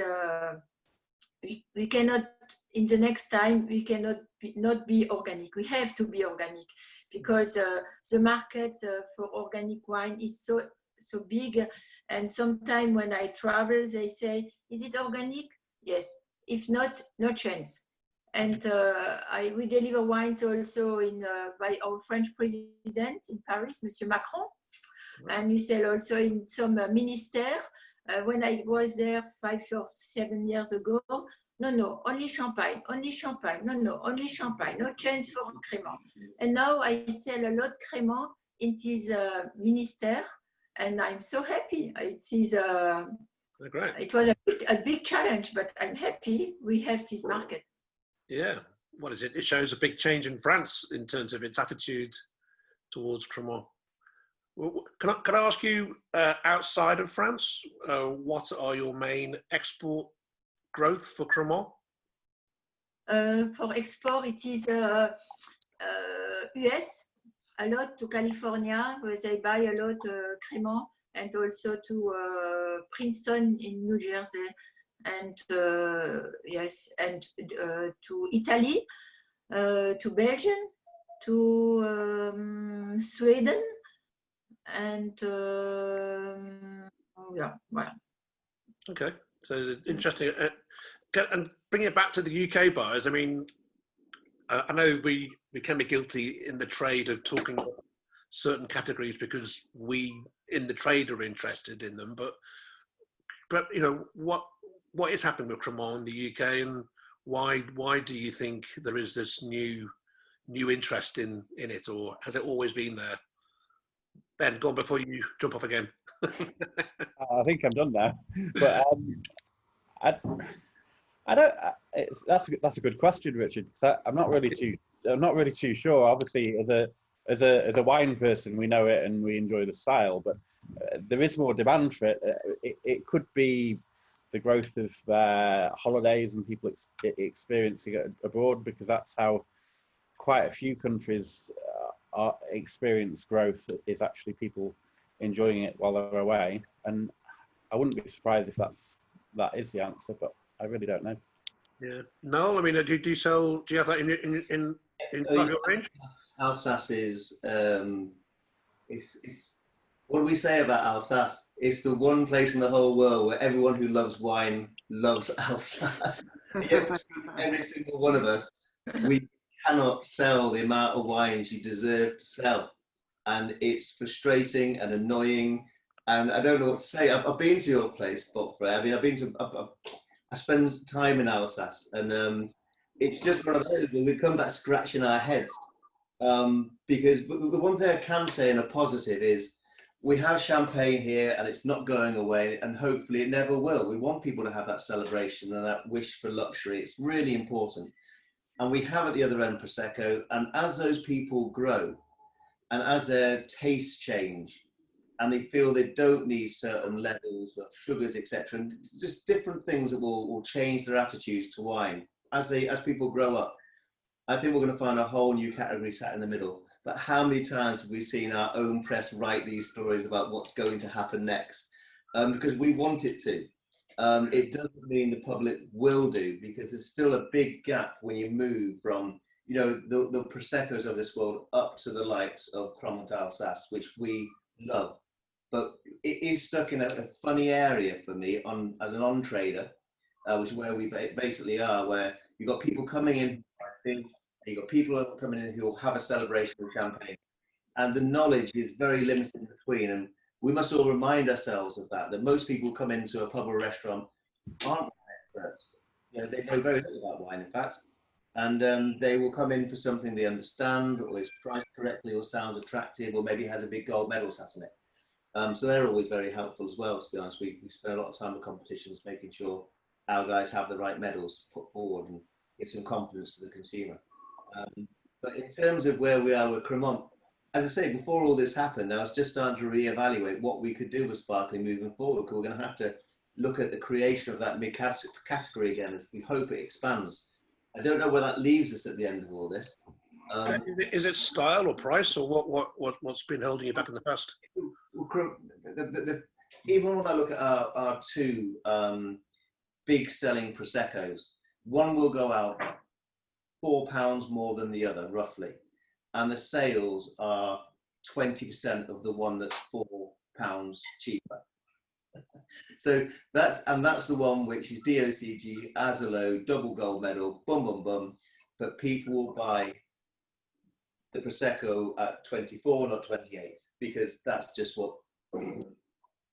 we cannot, in the next time, we cannot not be organic. We have to be organic because the market for organic wine is so big. And sometimes when I travel, they say, is it organic? Yes. If not, no chance. And we deliver wines also by our French president in Paris, Monsieur Macron. And we sell also in some ministères. When I was there 5 or 7 years ago, no, only champagne, no, only champagne, no chance for Crémant. And now I sell a lot Crémant in this ministère, and I'm so happy. Great. It was a big challenge, but I'm happy we have this market. Yeah, what is it? It shows a big change in France in terms of its attitude towards Crémant. Well, can I ask you, outside of France, what are your main export growth for Crémant? For export, it is US, a lot to California, where they buy a lot Crémant, and also to Princeton in New Jersey, and yes, and to Italy, to Belgium, to Sweden, and yeah, well. Okay, so interesting. And bringing it back to the UK buyers, I mean, I know we can be guilty in the trade of talking about certain categories because we in the trade are interested in them, but you know, what is happening with Crémant in the UK, and why do you think there is this new interest in it, or has it always been there? Ben, go on before you jump off again. I think I'm done now, but I don't. That's a good question, Richard. Because I'm not really too sure. Obviously, as a wine person, we know it and we enjoy the style, but there is more demand for it. It could be the growth of holidays and people experiencing it abroad, because that's how quite a few countries experience growth, is actually people enjoying it while they're away. And I wouldn't be surprised if that is the answer, but I really don't know. Yeah. No, I mean, do you have that in part of your range? Alsace is what do we say about Alsace? It's the one place in the whole world where everyone who loves wine loves Alsace. Every single one of us, we cannot sell the amount of wines you deserve to sell, and it's frustrating and annoying. And I don't know what to say. I've been to your place, Godfrey. I mean, I spend time in Alsace, and it's just one of those where we come back scratching our heads. Because the one thing I can say in a positive is we have champagne here, and it's not going away, and hopefully it never will. We want people to have that celebration and that wish for luxury. It's really important. And we have at the other end Prosecco, and as those people grow, and as their tastes change, and they feel they don't need certain levels of sugars, etc., and just different things that will change their attitudes to wine as people grow up. I think we're going to find a whole new category sat in the middle. But how many times have we seen our own press write these stories about what's going to happen next? Because we want it to. It doesn't mean the public will do, because there's still a big gap when you move from, you know, the Proseccos of this world up to the likes of Crémant d'Alsace, which we love. But it is stuck in a funny area for me as an on-trader, which is where we basically are, where you've got people coming in, and you've got people coming in who will have a celebration of champagne. And the knowledge is very limited between, and we must all remind ourselves of that most people come into a pub or restaurant aren't experts. You know, they know very little about wine, in fact, and they will come in for something they understand, or is priced correctly, or sounds attractive, or maybe has a big gold medal sat in it. So they're always very helpful as well, to be honest. We spend a lot of time at competitions making sure our guys have the right medals put forward and give some confidence to the consumer. But in terms of where we are with Cremant, as I say, before all this happened, I was just starting to reevaluate what we could do with sparkling moving forward, because we're going to have to look at the creation of that mid category again as we hope it expands. I don't know where that leaves us at the end of all this. Is it style or price, or what's been holding you back in the past? Even when I look at our two big selling Proseccos, one will go out £4 more than the other, roughly. And the sales are 20% of the one that's £4 cheaper. So that's the one which is DOCG, Asolo, double gold medal, bum bum bum. But people will buy the Prosecco at 24, not 28, because that's just what.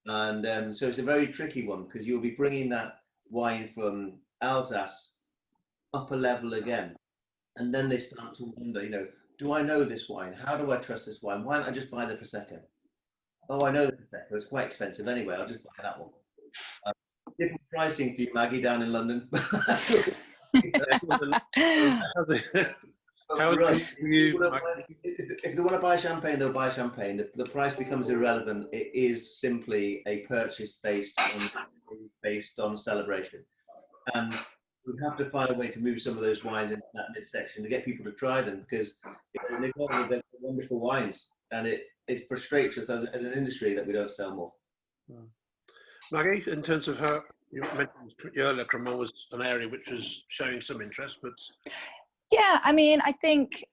And so it's a very tricky one, because you'll be bringing that wine from Alsace up a level again, and then they start to wonder, you know, do I know this wine? How do I trust this wine? Why don't I just buy the Prosecco? Oh, I know the Prosecco. It's quite expensive anyway. I'll just buy that one. Different pricing for you, Maggie, down in London. How if they want to buy champagne, they'll buy champagne. The price becomes irrelevant. It is simply a purchase based on celebration. And we have to find a way to move some of those wines into that midsection to get people to try them, because they're wonderful wines, and it frustrates us as an industry that we don't sell more. Maggie, in terms of how you mentioned earlier, Cremant was an area which was showing some interest, but yeah, I mean, I think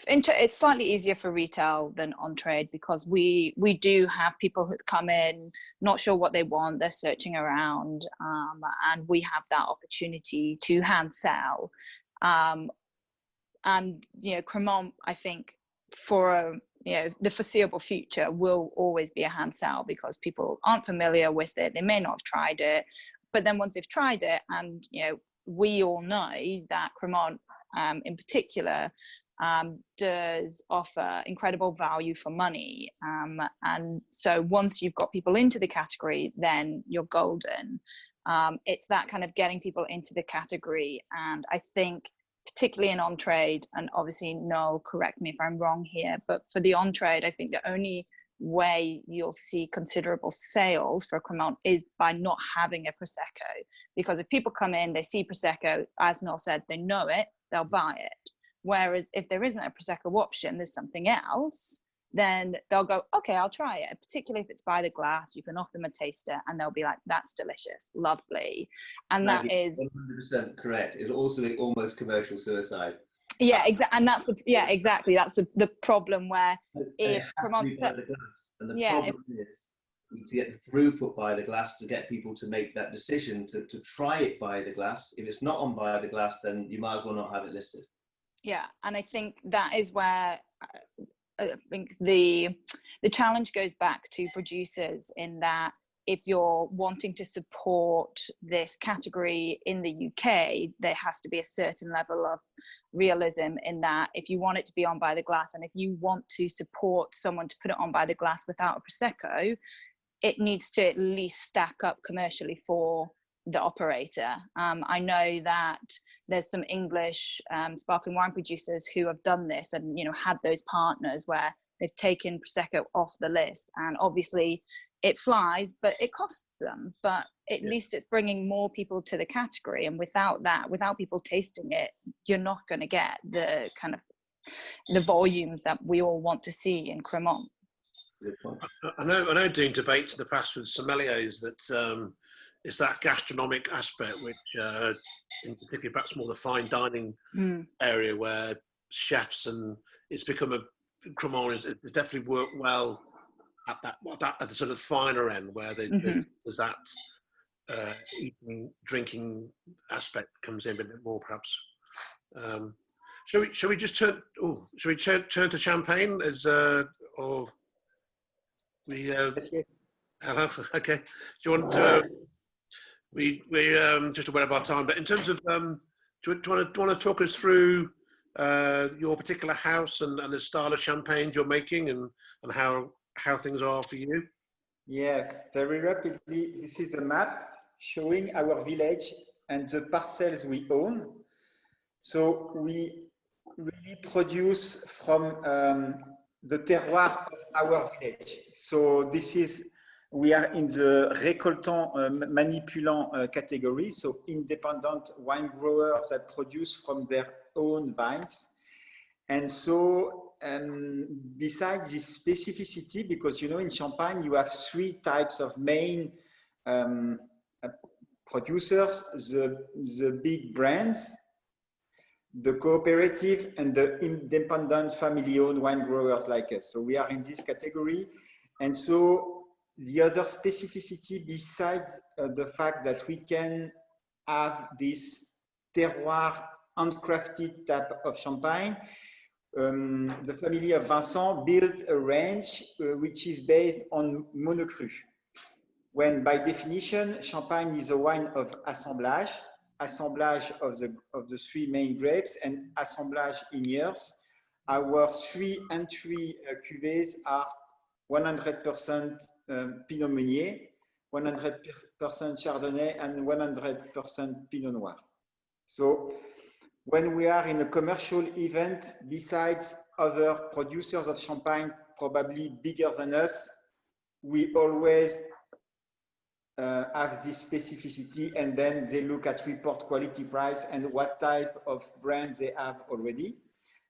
it's slightly easier for retail than on trade, because we do have people who come in not sure what they want, they're searching around, and we have that opportunity to hand sell, and you know, Cremant, I think for the foreseeable future will always be a hand sell, because people aren't familiar with it, they may not have tried it, but then once they've tried it, and you know, we all know that Cremant in particular does offer incredible value for money, and so once you've got people into the category, then you're golden. It's that kind of getting people into the category, and I think particularly in on trade, and obviously Noel, correct me if I'm wrong here, but for the on trade, I think the only way you'll see considerable sales for Cremant is by not having a Prosecco, because if people come in, they see Prosecco, as Noel said, they know it, they'll buy it. Whereas if there isn't a Prosecco option, there's something else, then they'll go, okay, I'll try it. Particularly if it's by the glass, you can offer them a taster and they'll be like, that's delicious, lovely. And Maggie, that is 100% correct. It's also almost commercial suicide. Yeah, exactly. And that's exactly. That's the problem, where if Cremant, and the problem is to get the throughput by the glass, to get people to make that decision to try it by the glass. If it's not on by the glass, then you might as well not have it listed. Yeah, and I think that is where I think the challenge goes back to producers, in that if you're wanting to support this category in the UK, there has to be a certain level of realism in that if you want it to be on by the glass, and if you want to support someone to put it on by the glass without a Prosecco, it needs to at least stack up commercially for the operator. I know that there's some English sparkling wine producers who have done this, and had those partners where they've taken Prosecco off the list, and obviously it flies, but it costs them. But at least it's bringing more people to the category, and without people tasting it, you're not going to get the kind of the volumes that we all want to see in Cremant. I know doing debates in the past with sommeliers that it's that gastronomic aspect, which in particular perhaps more the fine dining area, where chefs, and it's become Cremant has definitely worked well at the sort of finer end, where there's that eating, drinking aspect comes in a bit more, perhaps. Shall we just turn? Shall we turn to champagne? We Yes, yes. hello. Okay. Do you want to? We're just aware of our time, but in terms of, do you want to talk us through your particular house and the style of champagnes you're making and how things are for you? Yeah, very rapidly. This is a map showing our village and the parcels we own. So we really produce from the terroir of our village. So this is, we are in the récoltant manipulant category, so independent wine growers that produce from their own vines. And so besides this specificity, because you know in Champagne you have three types of main producers, the big brands, the cooperative, and the independent family-owned wine growers like us. So we are in this category. And so the other specificity besides the fact that we can have this terroir handcrafted type of champagne, the family of Vincent built a range which is based on monocru. When by definition, champagne is a wine of assemblage of the three main grapes and assemblage in years. Our three entry cuvées are 100% Pinot Meunier, 100% Chardonnay, and 100% Pinot Noir. So when we are in a commercial event, besides other producers of champagne, probably bigger than us, we always have this specificity, and then they look at report quality price and what type of brand they have already.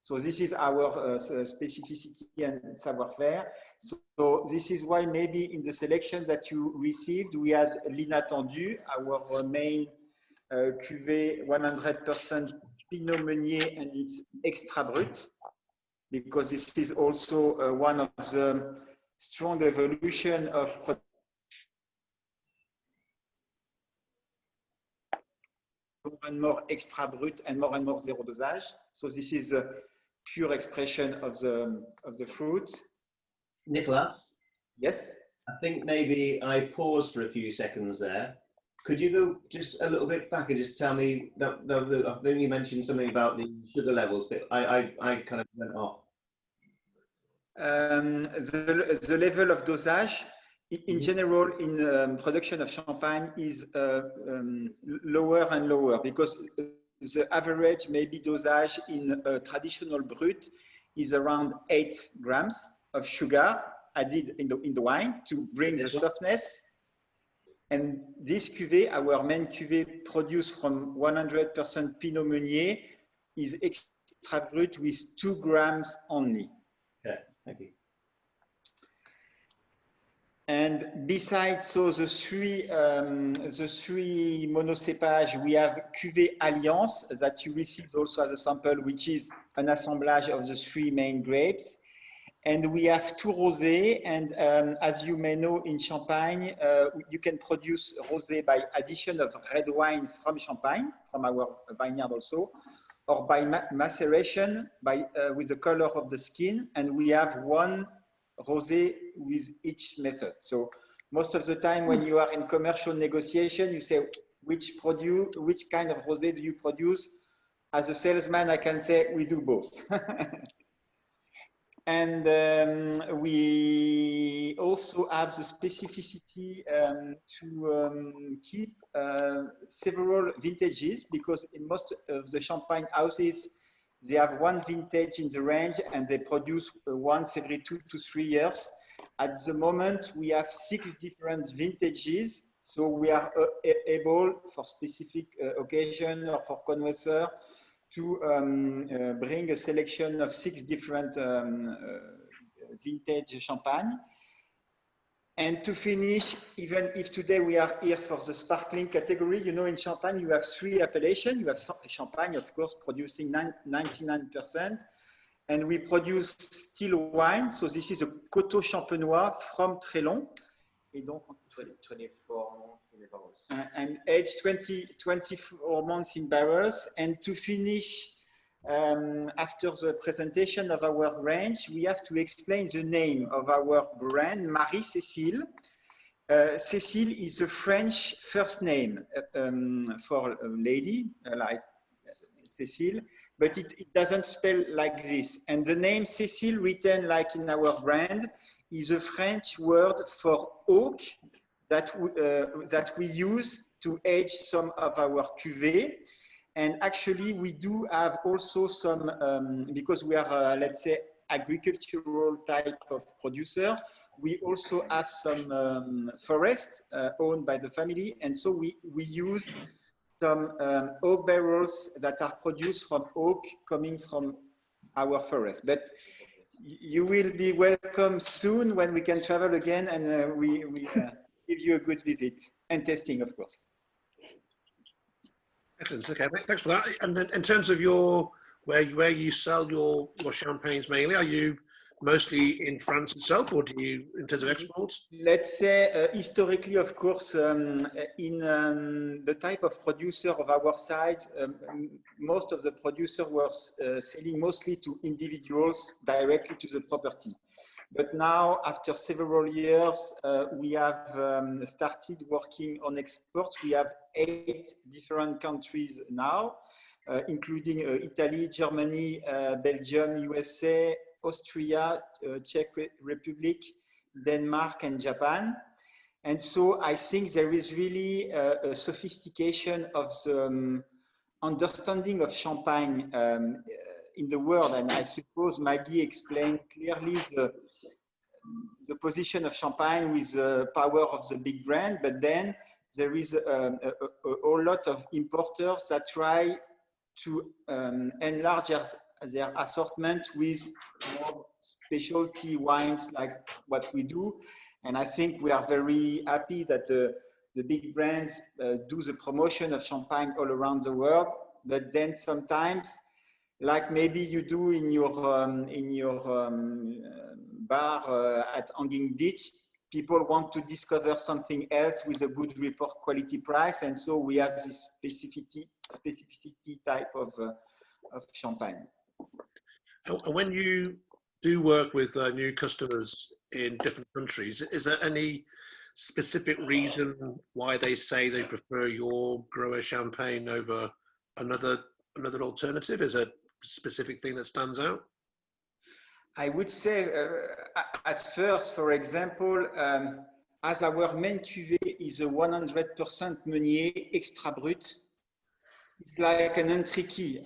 So this is our specificity and savoir-faire. So this is why maybe in the selection that you received, we had l'inattendu, our main cuvée 100% Pinot Meunier, and it's extra brut, because this is also one of the strong evolution of more and more extra brut and more zero dosage. So this is a pure expression of the fruit. Nicolas? Yes? I think maybe I paused for a few seconds there. Could you go just a little bit back and just tell me that I think you mentioned something about the sugar levels, but I kind of went off. The level of dosage in general in production of champagne is lower and lower, because the average maybe dosage in a traditional brut is around 8 grams of sugar added in the wine to bring the softness. And this cuvée, our main cuvée produced from 100% Pinot Meunier, is extra brut with 2 grams only. Okay, thank you. And besides, so the three monocépage, we have Cuvée Alliance that you received also as a sample, which is an assemblage of the three main grapes. And we have two rosé, and as you may know, in Champagne, you can produce rosé by addition of red wine from Champagne, from our vineyard also, or by maceration, with the color of the skin. And we have one rosé with each method. So most of the time when you are in commercial negotiation, you say, which kind of rosé do you produce? As a salesman, I can say we do both. And we also have the specificity to keep several vintages, because in most of the champagne houses, they have one vintage in the range and they produce once every 2 to 3 years. At the moment, we have 6 different vintages. So we are able, for specific occasion or for connoisseur, to bring a selection of 6 different vintage champagne. And to finish, even if today we are here for the sparkling category, you know, in Champagne, you have 3 appellations. You have Champagne, of course, producing 99%. And we produce still wine. So this is a Coteau Champenois from Trélon. Et donc, 24 months in the barrels. And aged 24 months in barrels. And to finish, after the presentation of our range, we have to explain the name of our brand, Marie-Cécile. Cécile is a French first name for a lady, like Cécile, but it doesn't spell like this. And the name Cécile, written like in our brand, is a French word for oak that we use to age some of our cuvées. And actually, we do have also some, because we are, let's say, agricultural type of producer, we also have some forest owned by the family. And so we use some oak barrels that are produced from oak coming from our forest. But you will be welcome soon when we can travel again, and we give you a good visit and tasting, of course. Excellent. Okay, thanks for that. And then in terms of your where you sell your champagnes mainly, are you mostly in France itself, or do you, in terms of exports? Let's say historically, of course, in the type of producer of our size, most of the producers were selling mostly to individuals directly to the property. But now, after several years, we have started working on exports. We have 8 different countries now, including Italy, Germany, Belgium, USA, Austria, Czech Republic, Denmark, and Japan. And so I think there is really a sophistication of the understanding of champagne in the world. And I suppose Maggie explained clearly the position of champagne with the power of the big brand, but then there is a whole lot of importers that try to enlarge their assortment with more specialty wines like what we do. And I think we are very happy that the big brands do the promotion of champagne all around the world, but then sometimes, like maybe you do in your bar at Hanging Ditch, people want to discover something else with a good report quality price, and so we have this specificity type of champagne. And when you do work with new customers in different countries, is there any specific reason why they say they prefer your grower champagne over another alternative? Is there a specific thing that stands out? I would say at first, for example, as our main cuvée is a 100% Meunier extra brut, it's like an entry key.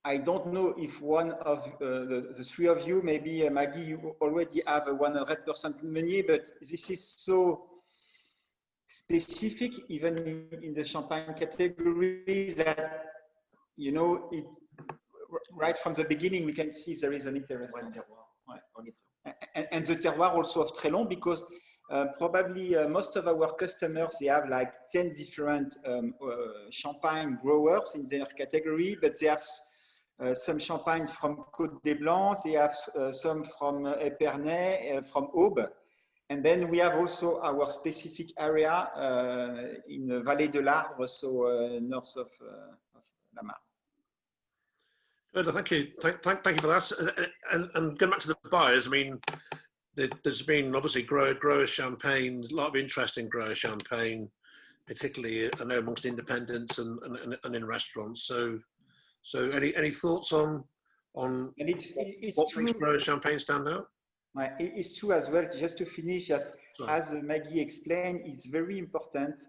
I don't know if one of the three of you, maybe Maggie, you already have a 100% Meunier, but this is so specific, even in the champagne category, that, you know, right from the beginning, we can see if there is an interest. And the terroir also of Trélon, because probably most of our customers, they have like 10 different champagne growers in their category, but they have some champagne from Côte des Blancs, they have some from Épernay, from Aube. And then we have also our specific area in the Vallée de l'Ardre, so north of La Marne. Good, thank you. Thank you for that. And going back to the buyers, I mean, there's been obviously grower champagne, a lot of interest in grower champagne, particularly I know amongst independents and in restaurants. So any thoughts on and it's what true. Makes grower champagne stand out? It's true as well, just to finish that, as Maggie explained, it's very important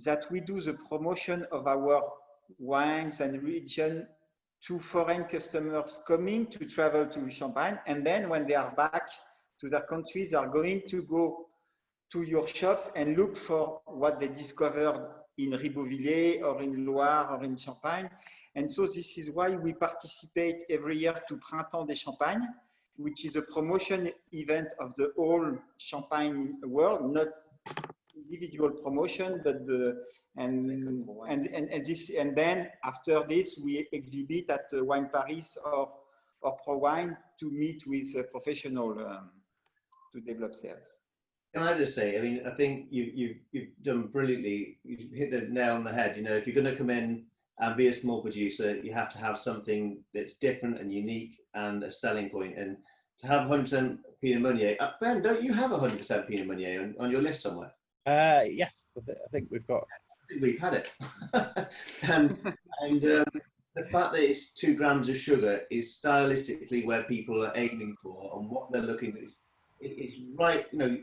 that we do the promotion of our wines and region to foreign customers coming to travel to Champagne, and then when they are back to their countries, they are going to go to your shops and look for what they discovered in Ribeauvillé or in Loire or in Champagne. And so this is why we participate every year to Printemps des Champagnes, which is a promotion event of the whole Champagne world, not individual promotion, but and then after this we exhibit at Wine Paris or Pro Wine to meet with a professional to develop sales. Can I just say, I mean, I think you've done brilliantly. You hit the nail on the head. You know, if you're going to come in and be a small producer, you have to have something that's different and unique and a selling point. And to have 100% Pinot Meunier, Ben, don't you have 100% Pinot Meunier on your list somewhere? Yes, I think we've got. I think we've had it. and the fact that it's 2 grams of sugar is stylistically where people are aiming for, and what they're looking at. It's right, you know.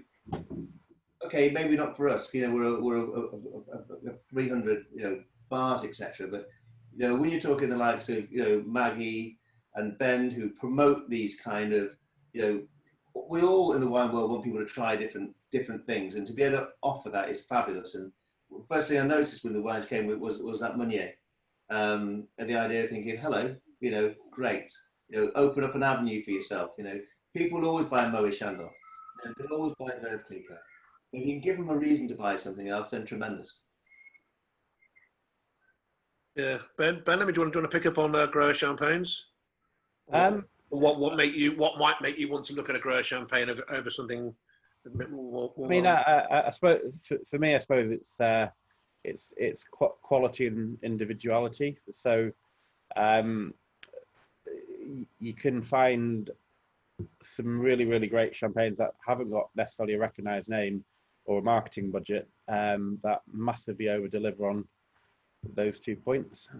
Okay, maybe not for us. You know, we're a 300, you know, bars, etc. But you know, when you're talking the likes of, you know, Maggie and Ben, who promote these kind of, you know, we all in the wine world want people to try different things, and to be able to offer that is fabulous. And first thing I noticed when the wines came was that Meunier, and the idea of thinking, hello, you know, great, you know, open up an avenue for yourself. You know, people will always buy Moët Chandon, you know, they'll always buy Veuve Clicquot. If you can give them a reason to buy something else, then tremendous. Yeah, Ben, do you want to pick up on grower champagnes? What might make you want to look at a grower champagne over something a bit more? I mean, I suppose for me, I suppose it's quality and individuality. So you can find some really great champagnes that haven't got necessarily a recognised name or a marketing budget that massively over deliver on those 2 points.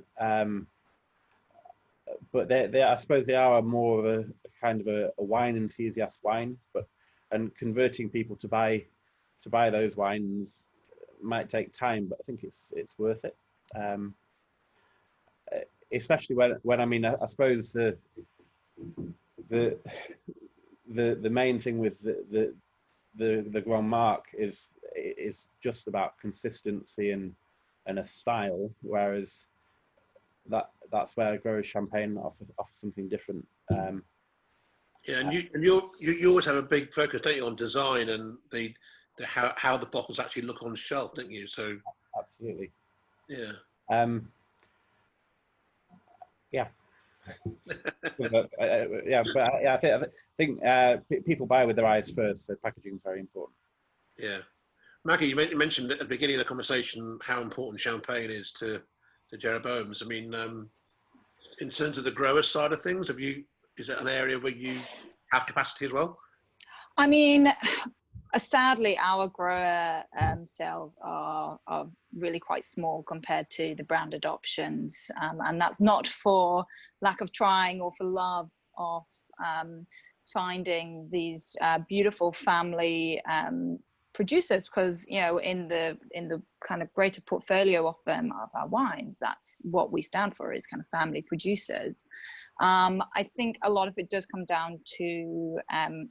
But I suppose they are more of a kind of a wine enthusiast wine, and converting people to buy those wines might take time, but I think it's worth it. Especially when I mean, I suppose the main thing with the Grand Marque is just about consistency and a style, whereas that's where Grower Champagne offers something different. Yeah, and you always have a big focus, don't you, on design and the how the bottles actually look on shelf, don't you? So absolutely. Yeah. Yeah. I think people buy with their eyes first, so packaging is very important. Yeah. Maggie, you mentioned at the beginning of the conversation how important champagne is to Jeroboam's. I mean, in terms of the grower side of things, is it an area where you have capacity as well? I mean, sadly, our grower sales are really quite small compared to the branded options, and that's not for lack of trying or for love of finding these beautiful family producers, because you know, in the kind of greater portfolio of our wines, that's what we stand for, is kind of family producers. I think a lot of it does come down to,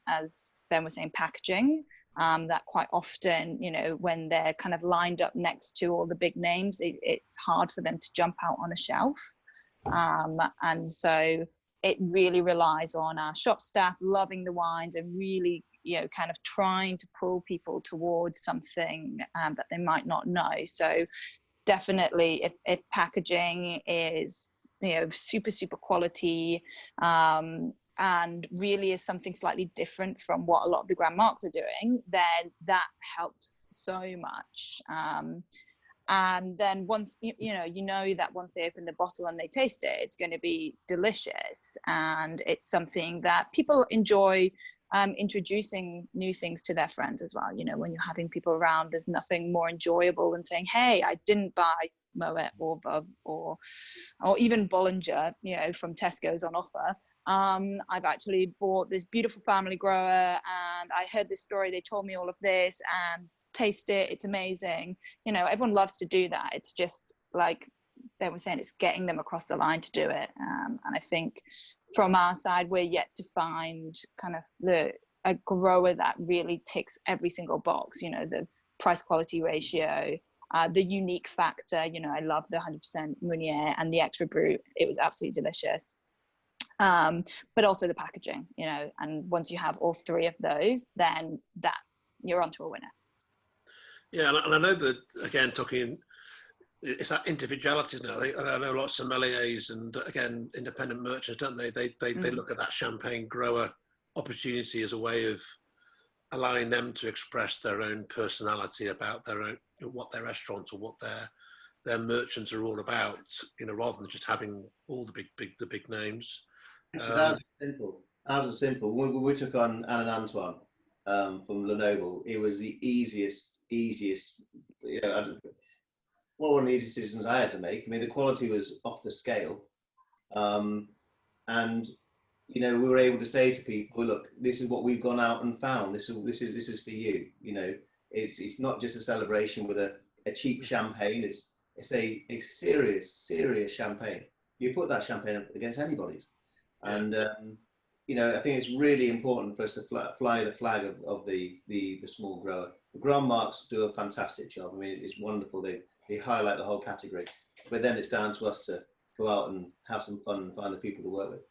as Ben was saying, packaging. That quite often, you know, when they're kind of lined up next to all the big names, it's hard for them to jump out on a shelf. And so it really relies on our shop staff loving the wines and really, you know, kind of trying to pull people towards something that they might not know. So definitely if packaging is, you know, super quality, and really is something slightly different from what a lot of the Grand Marques are doing, then that helps so much. And then once, you know that once they open the bottle and they taste it, it's going to be delicious. And it's something that people enjoy introducing new things to their friends as well. You know, when you're having people around, there's nothing more enjoyable than saying, hey, I didn't buy Moet or Veuve or even Bollinger, you know, from Tesco's on offer. I've actually bought this beautiful family grower, and I heard this story, they told me all of this, and taste it, it's amazing. You know, everyone loves to do that. It's just like they were saying, it's getting them across the line to do it. And I think from our side, we're yet to find kind of a grower that really ticks every single box, you know, the price quality ratio, the unique factor. You know, I love the 100% Meunier and the extra brut. It was absolutely delicious. But also the packaging, you know, and once you have all three of those, then you're onto a winner. Yeah, and I know that, again, talking, it's that individuality now. I know a lot of sommeliers and, again, independent merchants, don't they? They look at that champagne grower opportunity as a way of allowing them to express their own personality about their own, what their restaurant or what their merchants are all about, you know, rather than just having all the big names. That was simple. Ours was simple. When we took on Anne and Antoine from Lenoble, it was the easiest. You know, one of the easiest decisions I had to make. I mean, the quality was off the scale, and you know, we were able to say to people, look, this is what we've gone out and found. This is for you. You know, it's not just a celebration with a cheap champagne. It's a serious champagne. You put that champagne up against anybody's, and you know, I think it's really important for us to fly the flag of the small grower. The Grand Marks do a fantastic job. I mean, it's wonderful. They highlight the whole category, but then it's down to us to go out and have some fun and find the people to work with.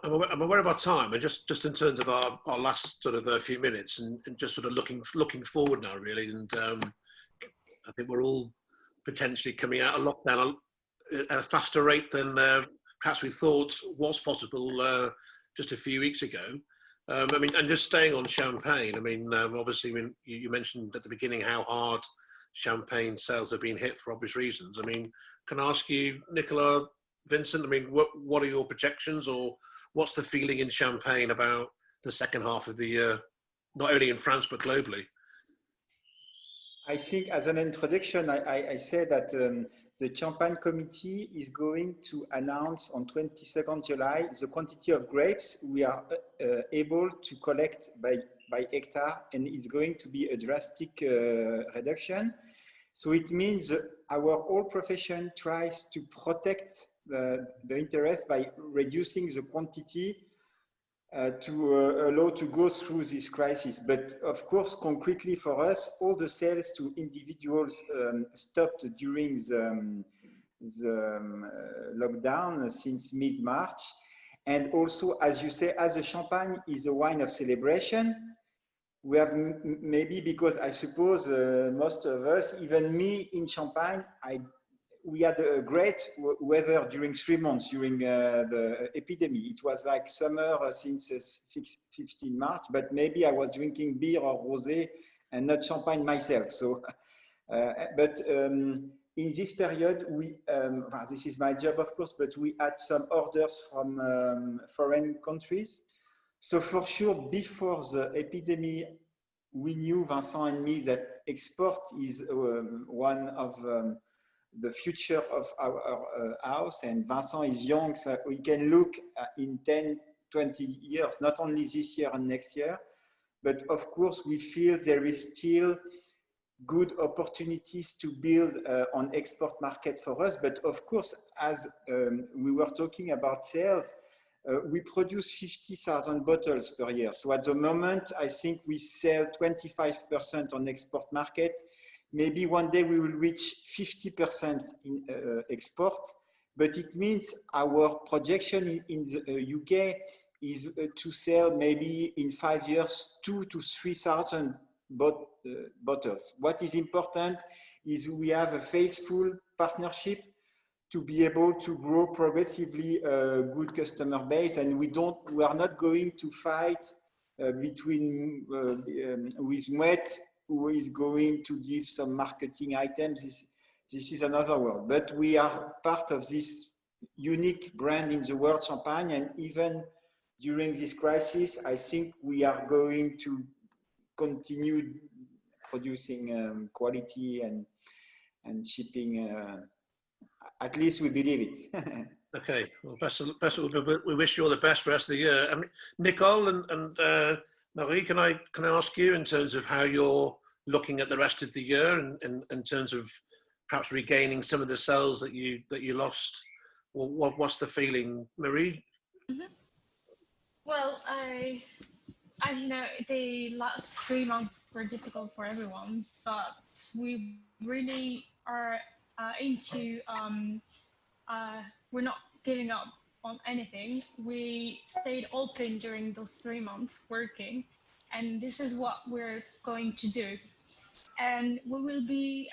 I'm aware of our time, and just in terms of our last sort of a few minutes, and just sort of looking forward now, really. And I think we're all potentially coming out of lockdown at a faster rate than perhaps we thought was possible just a few weeks ago. I mean, and just staying on champagne. I mean, obviously, when you mentioned at the beginning how hard champagne sales have been hit for obvious reasons. I mean, can I ask you, Nicolas, Vincent, I mean, what are your projections, or what's the feeling in Champagne about the second half of the year, not only in France, but globally? I think as an introduction, I say that the Champagne Committee is going to announce on 22nd July the quantity of grapes we are able to collect by hectare, and it's going to be a drastic reduction. So it means our whole profession tries to protect the interest by reducing the quantity to allow to go through this crisis. But of course, concretely for us, all the sales to individuals stopped during the lockdown since mid-March. And also, as you say, as a champagne is a wine of celebration, we have maybe, because I suppose most of us, even me in Champagne, we had a great weather during 3 months during the epidemic. It was like summer since 15 March, but maybe I was drinking beer or rosé and not champagne myself. So, but in this period, this is my job, of course, but we had some orders from foreign countries. So for sure, before the epidemic, we knew, Vincent and me, that export is one of the future of our house, and Vincent is young, so we can look in 10, 20 years, not only this year and next year, but of course we feel there is still good opportunities to build on export markets for us. But of course, as we were talking about sales, we produce 50,000 bottles per year. So at the moment, I think we sell 25% on export market. Maybe one day we will reach 50% in export, but it means our projection in the UK is to sell maybe in 5 years 2,000 to 3,000 bottles. What is important is we have a faithful partnership to be able to grow progressively a good customer base, and we are not going to fight between with Moet, who is going to give some marketing items. This is another world, but we are part of this unique brand in the world, Champagne, and even during this crisis, I think we are going to continue producing quality and shipping. At least we believe it. Okay, well, we wish you all the best for the rest of the year. I mean, Nicole and Marie, can I ask you in terms of how you're looking at the rest of the year, and in terms of perhaps regaining some of the sales that you lost? Well, what's the feeling, Marie? Mm-hmm. Well, as you know, the last 3 months were difficult for everyone, but we really are we're not giving up on anything. We stayed open during those 3 months working, and this is what we're going to do. And we will be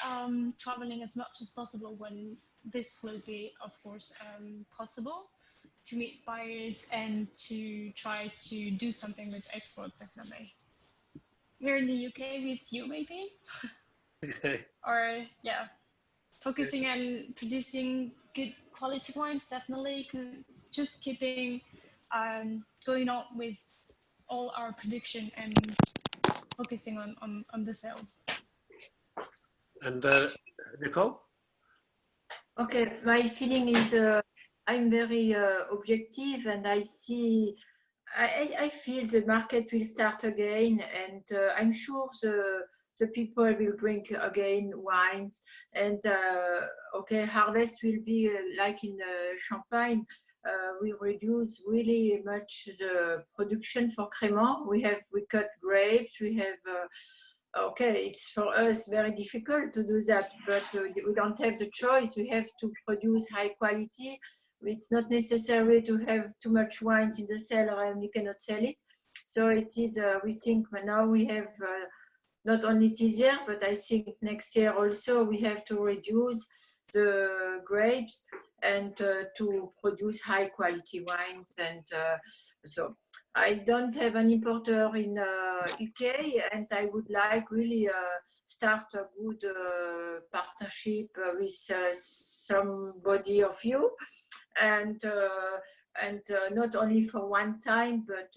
traveling as much as possible when this will be, of course, possible, to meet buyers and to try to do something with export, definitely. Here in the UK with you, maybe? Okay. Or, yeah. focusing on producing good quality wines, definitely. Just keeping going on with all our production and focusing on the sales. And Nicole? Okay, my feeling is I'm very objective, and I feel the market will start again, and I'm sure the people will drink again wines, and okay, harvest will be like in Champagne. We reduce really much the production for Crémant. We cut grapes. We have okay, it's for us very difficult to do that, but we don't have the choice. We have to produce high quality. It's not necessary to have too much wines in the cellar and we cannot sell it. So it is, we think now we have not only this year, but I think next year also we have to reduce the grapes and to produce high quality wines. And so I don't have an importer in UK, and I would like really start a good partnership with somebody of you, and not only for one time, but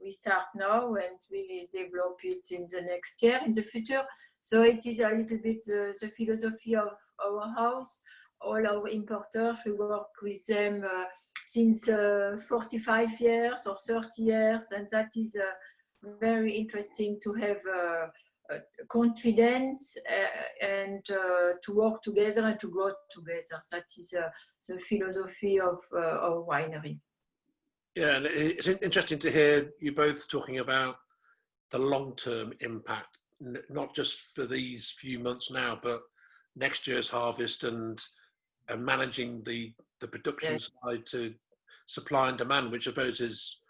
we start now and we develop it in the next year, in the future. So it is a little bit the philosophy of our house. All our importers, we work with them since 45 years or 30 years, and that is very interesting to have confidence and to work together and to grow together. That is the philosophy of our winery. Yeah, and it's interesting to hear you both talking about the long-term impact, not just for these few months now, but next year's harvest and managing the production side to supply and demand, which I suppose is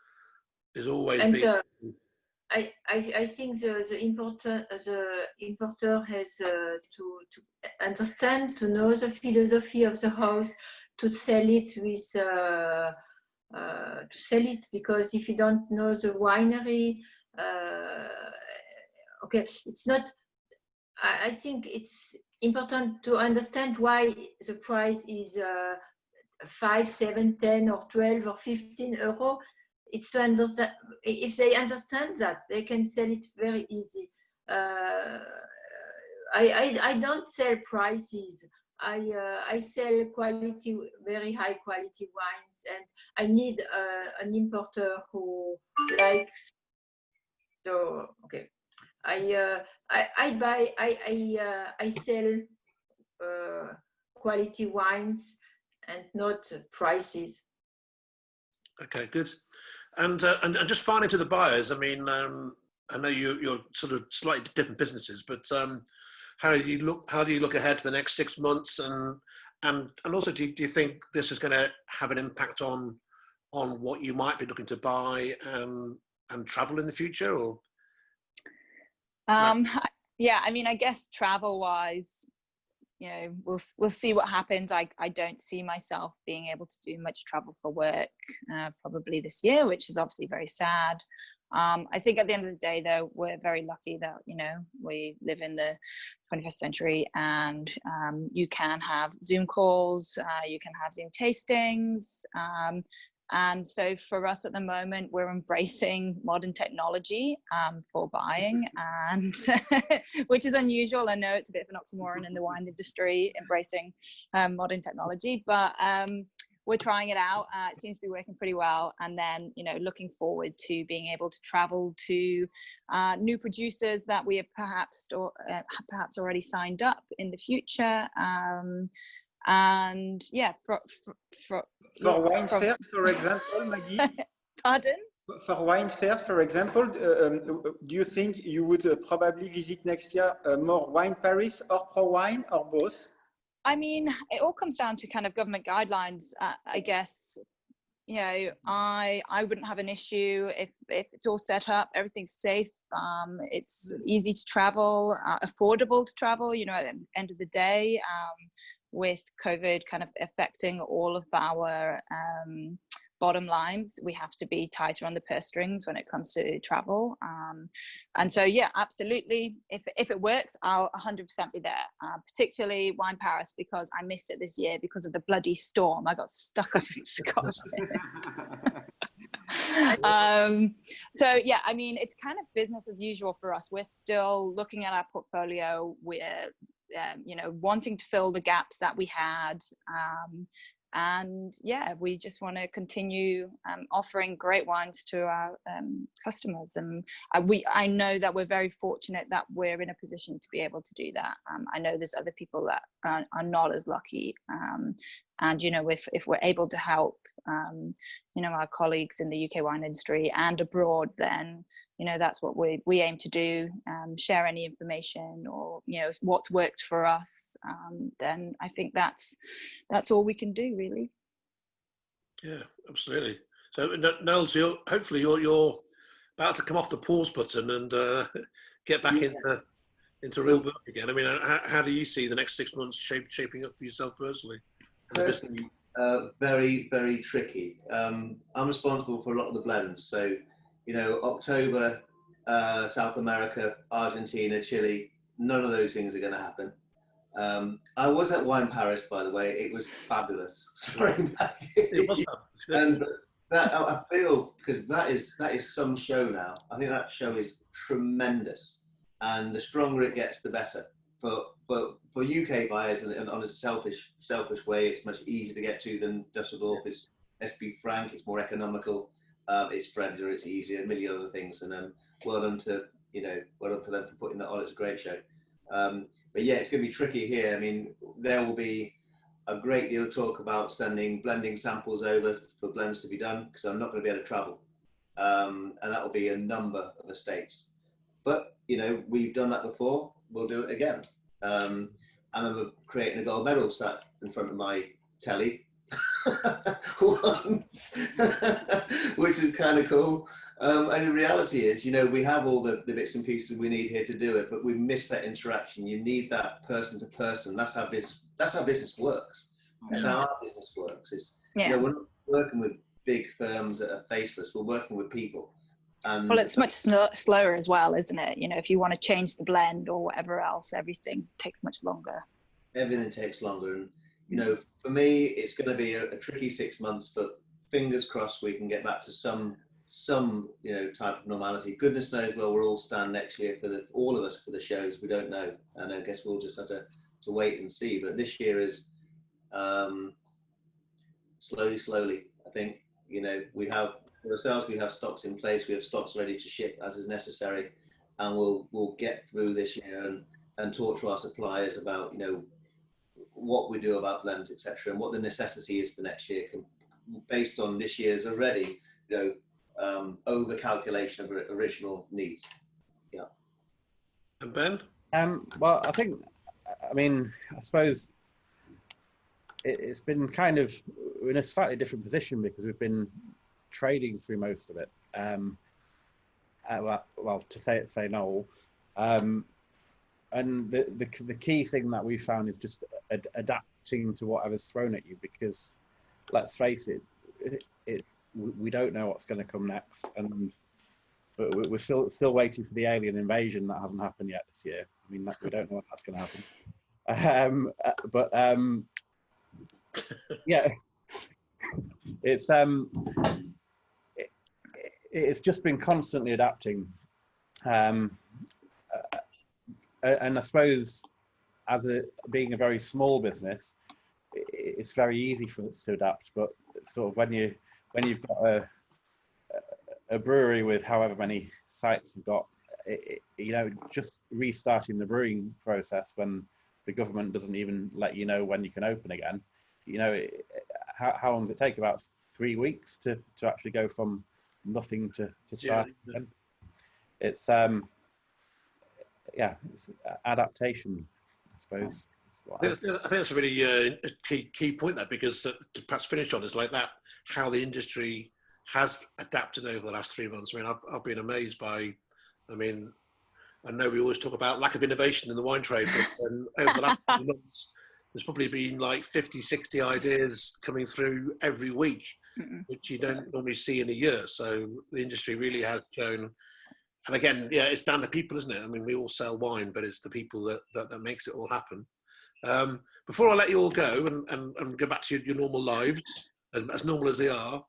always been. I think the importer has to understand, to know the philosophy of the house, to sell it with to sell it, because if you don't know the winery, okay, it's not. I think it's important to understand why the price is 5, 7, 10, or 12 or 15 euro. It's to understand. If they understand that, they can sell it very easy. I don't sell prices. I sell quality, very high quality wines, and I need an importer who likes. So okay, I sell quality wines and not prices. Okay, good. And just finally to the buyers, I mean, I know you're sort of slightly different businesses, but how do you look ahead to the next 6 months, and also do you think this is going to have an impact on what you might be looking to buy and travel in the future, or? Yeah, I mean, I guess travel wise, you know, we'll see what happens. I don't see myself being able to do much travel for work probably this year, which is obviously very sad. I think at the end of the day, though, we're very lucky that, you know, we live in the 21st century, and you can have Zoom calls, you can have Zoom tastings. And so for us at the moment, we're embracing modern technology for buying, and which is unusual. I know it's a bit of an oxymoron in the wine industry, embracing modern technology, but we're trying it out. It seems to be working pretty well. And then, you know, looking forward to being able to travel to new producers that we have perhaps already signed up in the future. And yeah, for wine fairs, for example, Maggie. Pardon? For wine fairs, for example, do you think you would probably visit next year more Wine Paris or Pro Wine, or both? I mean, it all comes down to kind of government guidelines, I guess. You know, I wouldn't have an issue if it's all set up, everything's safe, it's easy to travel, affordable to travel, you know, at the end of the day, with COVID kind of affecting all of our bottom lines, we have to be tighter on the purse strings when it comes to travel. And so, yeah, absolutely. If it works, I'll 100% be there, particularly Wine Paris, because I missed it this year because of the bloody storm. I got stuck up in Scotland. So yeah, I mean, it's kind of business as usual for us. We're still looking at our portfolio. We're wanting to fill the gaps that we had, and yeah, we just want to continue offering great wines to our customers. And I know that we're very fortunate that we're in a position to be able to do that. I know there's other people that are not as lucky, and if we're able to help our colleagues in the UK wine industry and abroad, then that's what we aim to do. Share any information or what's worked for us, then I think that's all we can do, really. Yeah, absolutely. So Noel, so hopefully you're about to come off the pause button and get back into real work again. I mean, how do you see the next 6 months shaping up for yourself personally? Personally, very, very tricky. I'm responsible for a lot of the blends. So, October, South America, Argentina, Chile, none of those things are going to happen. I was at Wine Paris, by the way. It was fabulous. Sorry, Maggie. It was fabulous. And that I feel, because that is some show now. I think that show is tremendous, and the stronger it gets, the better. For UK buyers, and on a selfish way, it's much easier to get to than Dusseldorf. It's, let's be frank, it's more economical. It's friendlier, it's easier, a million other things. And well done for them for putting that on. It's a great show. But yeah, it's going to be tricky here. I mean, there will be a great deal of talk about sending blending samples over for blends to be done, because I'm not going to be able to travel. And that will be a number of estates. But, we've done that before. We'll do it again. I remember creating a gold medal sat in front of my telly once, which is kind of cool. And the reality is, we have all the bits and pieces we need here to do it, but we miss that interaction. You need that person to person. That's how business works. That's how our business works. We're not working with big firms that are faceless. We're working with people. Well, it's much slower as well, isn't it? If you want to change the blend or whatever else, everything takes much longer. Everything takes longer. And, for me, it's going to be a tricky 6 months, but fingers crossed we can get back to some type of normality. Goodness knows where we'll all stand next year all of us for the shows. We don't know. And I guess we'll just have to wait and see. But this year is slowly, I think, we have, for ourselves, we have stocks in place. We have stocks ready to ship as is necessary, and we'll get through this year and talk to our suppliers about what we do about blends, etc., and what the necessity is for next year, based on this year's already over calculation of original needs. Yeah. And Ben? Well, I suppose it's been kind of, we're in a slightly different position because we've been trading through most of it. Well, to say no. And the key thing that we found is just adapting to whatever's thrown at you, because let's face it, we don't know what's going to come next, but we're still waiting for the alien invasion that hasn't happened yet this year. I mean, we don't know when that's going to happen. But yeah, it's just been constantly adapting. And I suppose, being a very small business, it's very easy for us to adapt. But sort of when you've got a brewery with however many sites you've got, just restarting the brewing process when the government doesn't even let you know when you can open again. How long does it take? About 3 weeks to actually go from nothing to start again. It's it's adaptation, I suppose. I think that's a really key point there, because to perhaps finish on is like that, how the industry has adapted over the last 3 months. I mean, I've been amazed by, I know we always talk about lack of innovation in the wine trade, but over the last 3 months, there's probably been like 50, 60 ideas coming through every week which you don't normally see in a year. So the industry really has shown. And again, yeah, it's down to people, isn't it? I mean, we all sell wine, but it's the people that makes it all happen. Before I let you all go and go back to your normal lives, as normal as they are,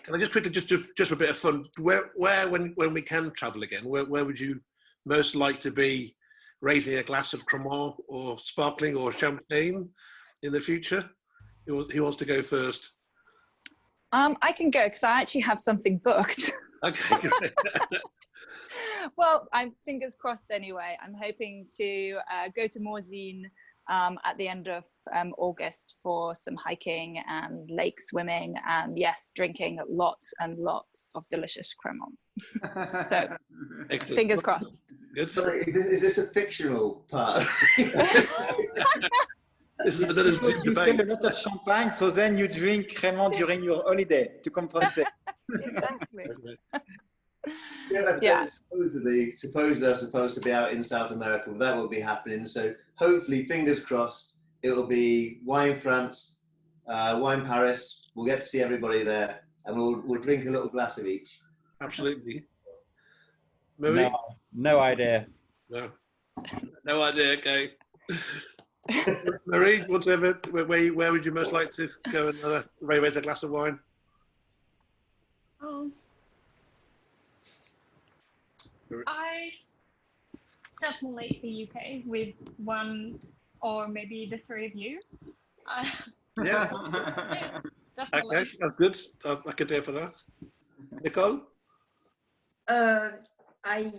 can I just quickly, just for a bit of fun, where when we can travel again, where would you most like to be, raising a glass of Cremant or sparkling or champagne in the future? Who wants to go first? I can go because I actually have something booked. Okay, great. Well, I'm fingers crossed anyway. I'm hoping to go to Morzine at the end of August for some hiking and lake swimming, and yes, drinking lots and lots of delicious Cremant. So fingers crossed. Good. So is this a fictional part? This is another You sell a lot of champagne, so then you drink Cremant during your holiday to compensate. Exactly. Yeah. Supposedly they're supposed to be out in South America. That will be happening. So hopefully, fingers crossed, it will be Wine France, Wine Paris. We'll get to see everybody there, and we'll drink a little glass of each. Absolutely. Marie? No idea. No idea. Okay. Marie, whatever. Where would you most like to go and raise a glass of wine? I definitely the UK with one or maybe the three of you. Yeah. Yeah, definitely. Okay, that's good. I could do for that. Nicole? I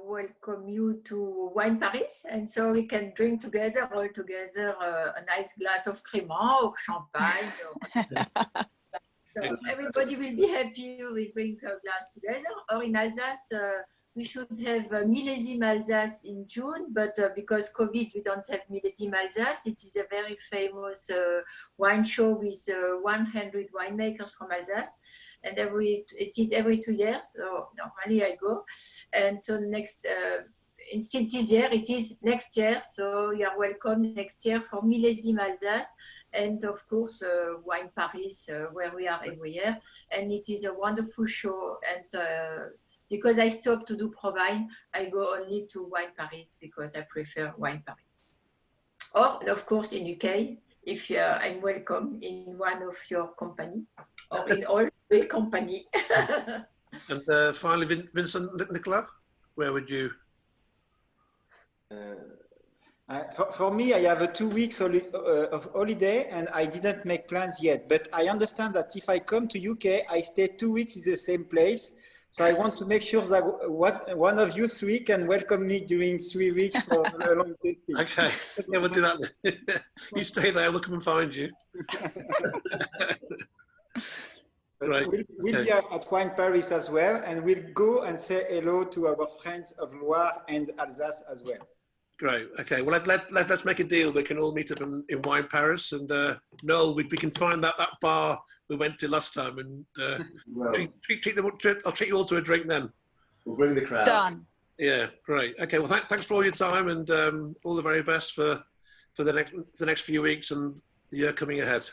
welcome you to Wine Paris, and so we can drink together, all together, a nice glass of Cremant or champagne. So everybody will be happy. We drink a glass together. Or in Alsace, we should have Millésime Alsace in June, but because COVID, we don't have Millésime Alsace. It is a very famous wine show with 100 winemakers from Alsace. And it is every 2 years, so normally I go. And so instead this year, it is next year. So you are welcome next year for Millésime Alsace. And of course, Wine Paris, where we are every year. And it is a wonderful show. And because I stopped to do Provine, I go only to Wine Paris because I prefer Wine Paris. Or, of course, in UK, if I'm welcome in one of your company or in all the company. And finally, Vincent, Nicolas, where would you? For me, I have 2 weeks of holiday and I didn't make plans yet. But I understand that if I come to UK, I stay 2 weeks in the same place. So I want to make sure that one of you three can welcome me during 3 weeks for a long tasting. Okay, yeah, we'll do that. You stay there, we'll come and find you. Right. We'll be at Wine Paris as well, and we'll go and say hello to our friends of Loire and Alsace as well. Great. Okay. Well, let's make a deal. We can all meet up in Wine Paris, and Noel, we can find that bar we went to last time, and treat them. I'll treat you all to a drink then. We'll bring the crowd. Done. Yeah. Great. Okay. Well, thanks for all your time, and all the very best for the next few weeks and the year coming ahead.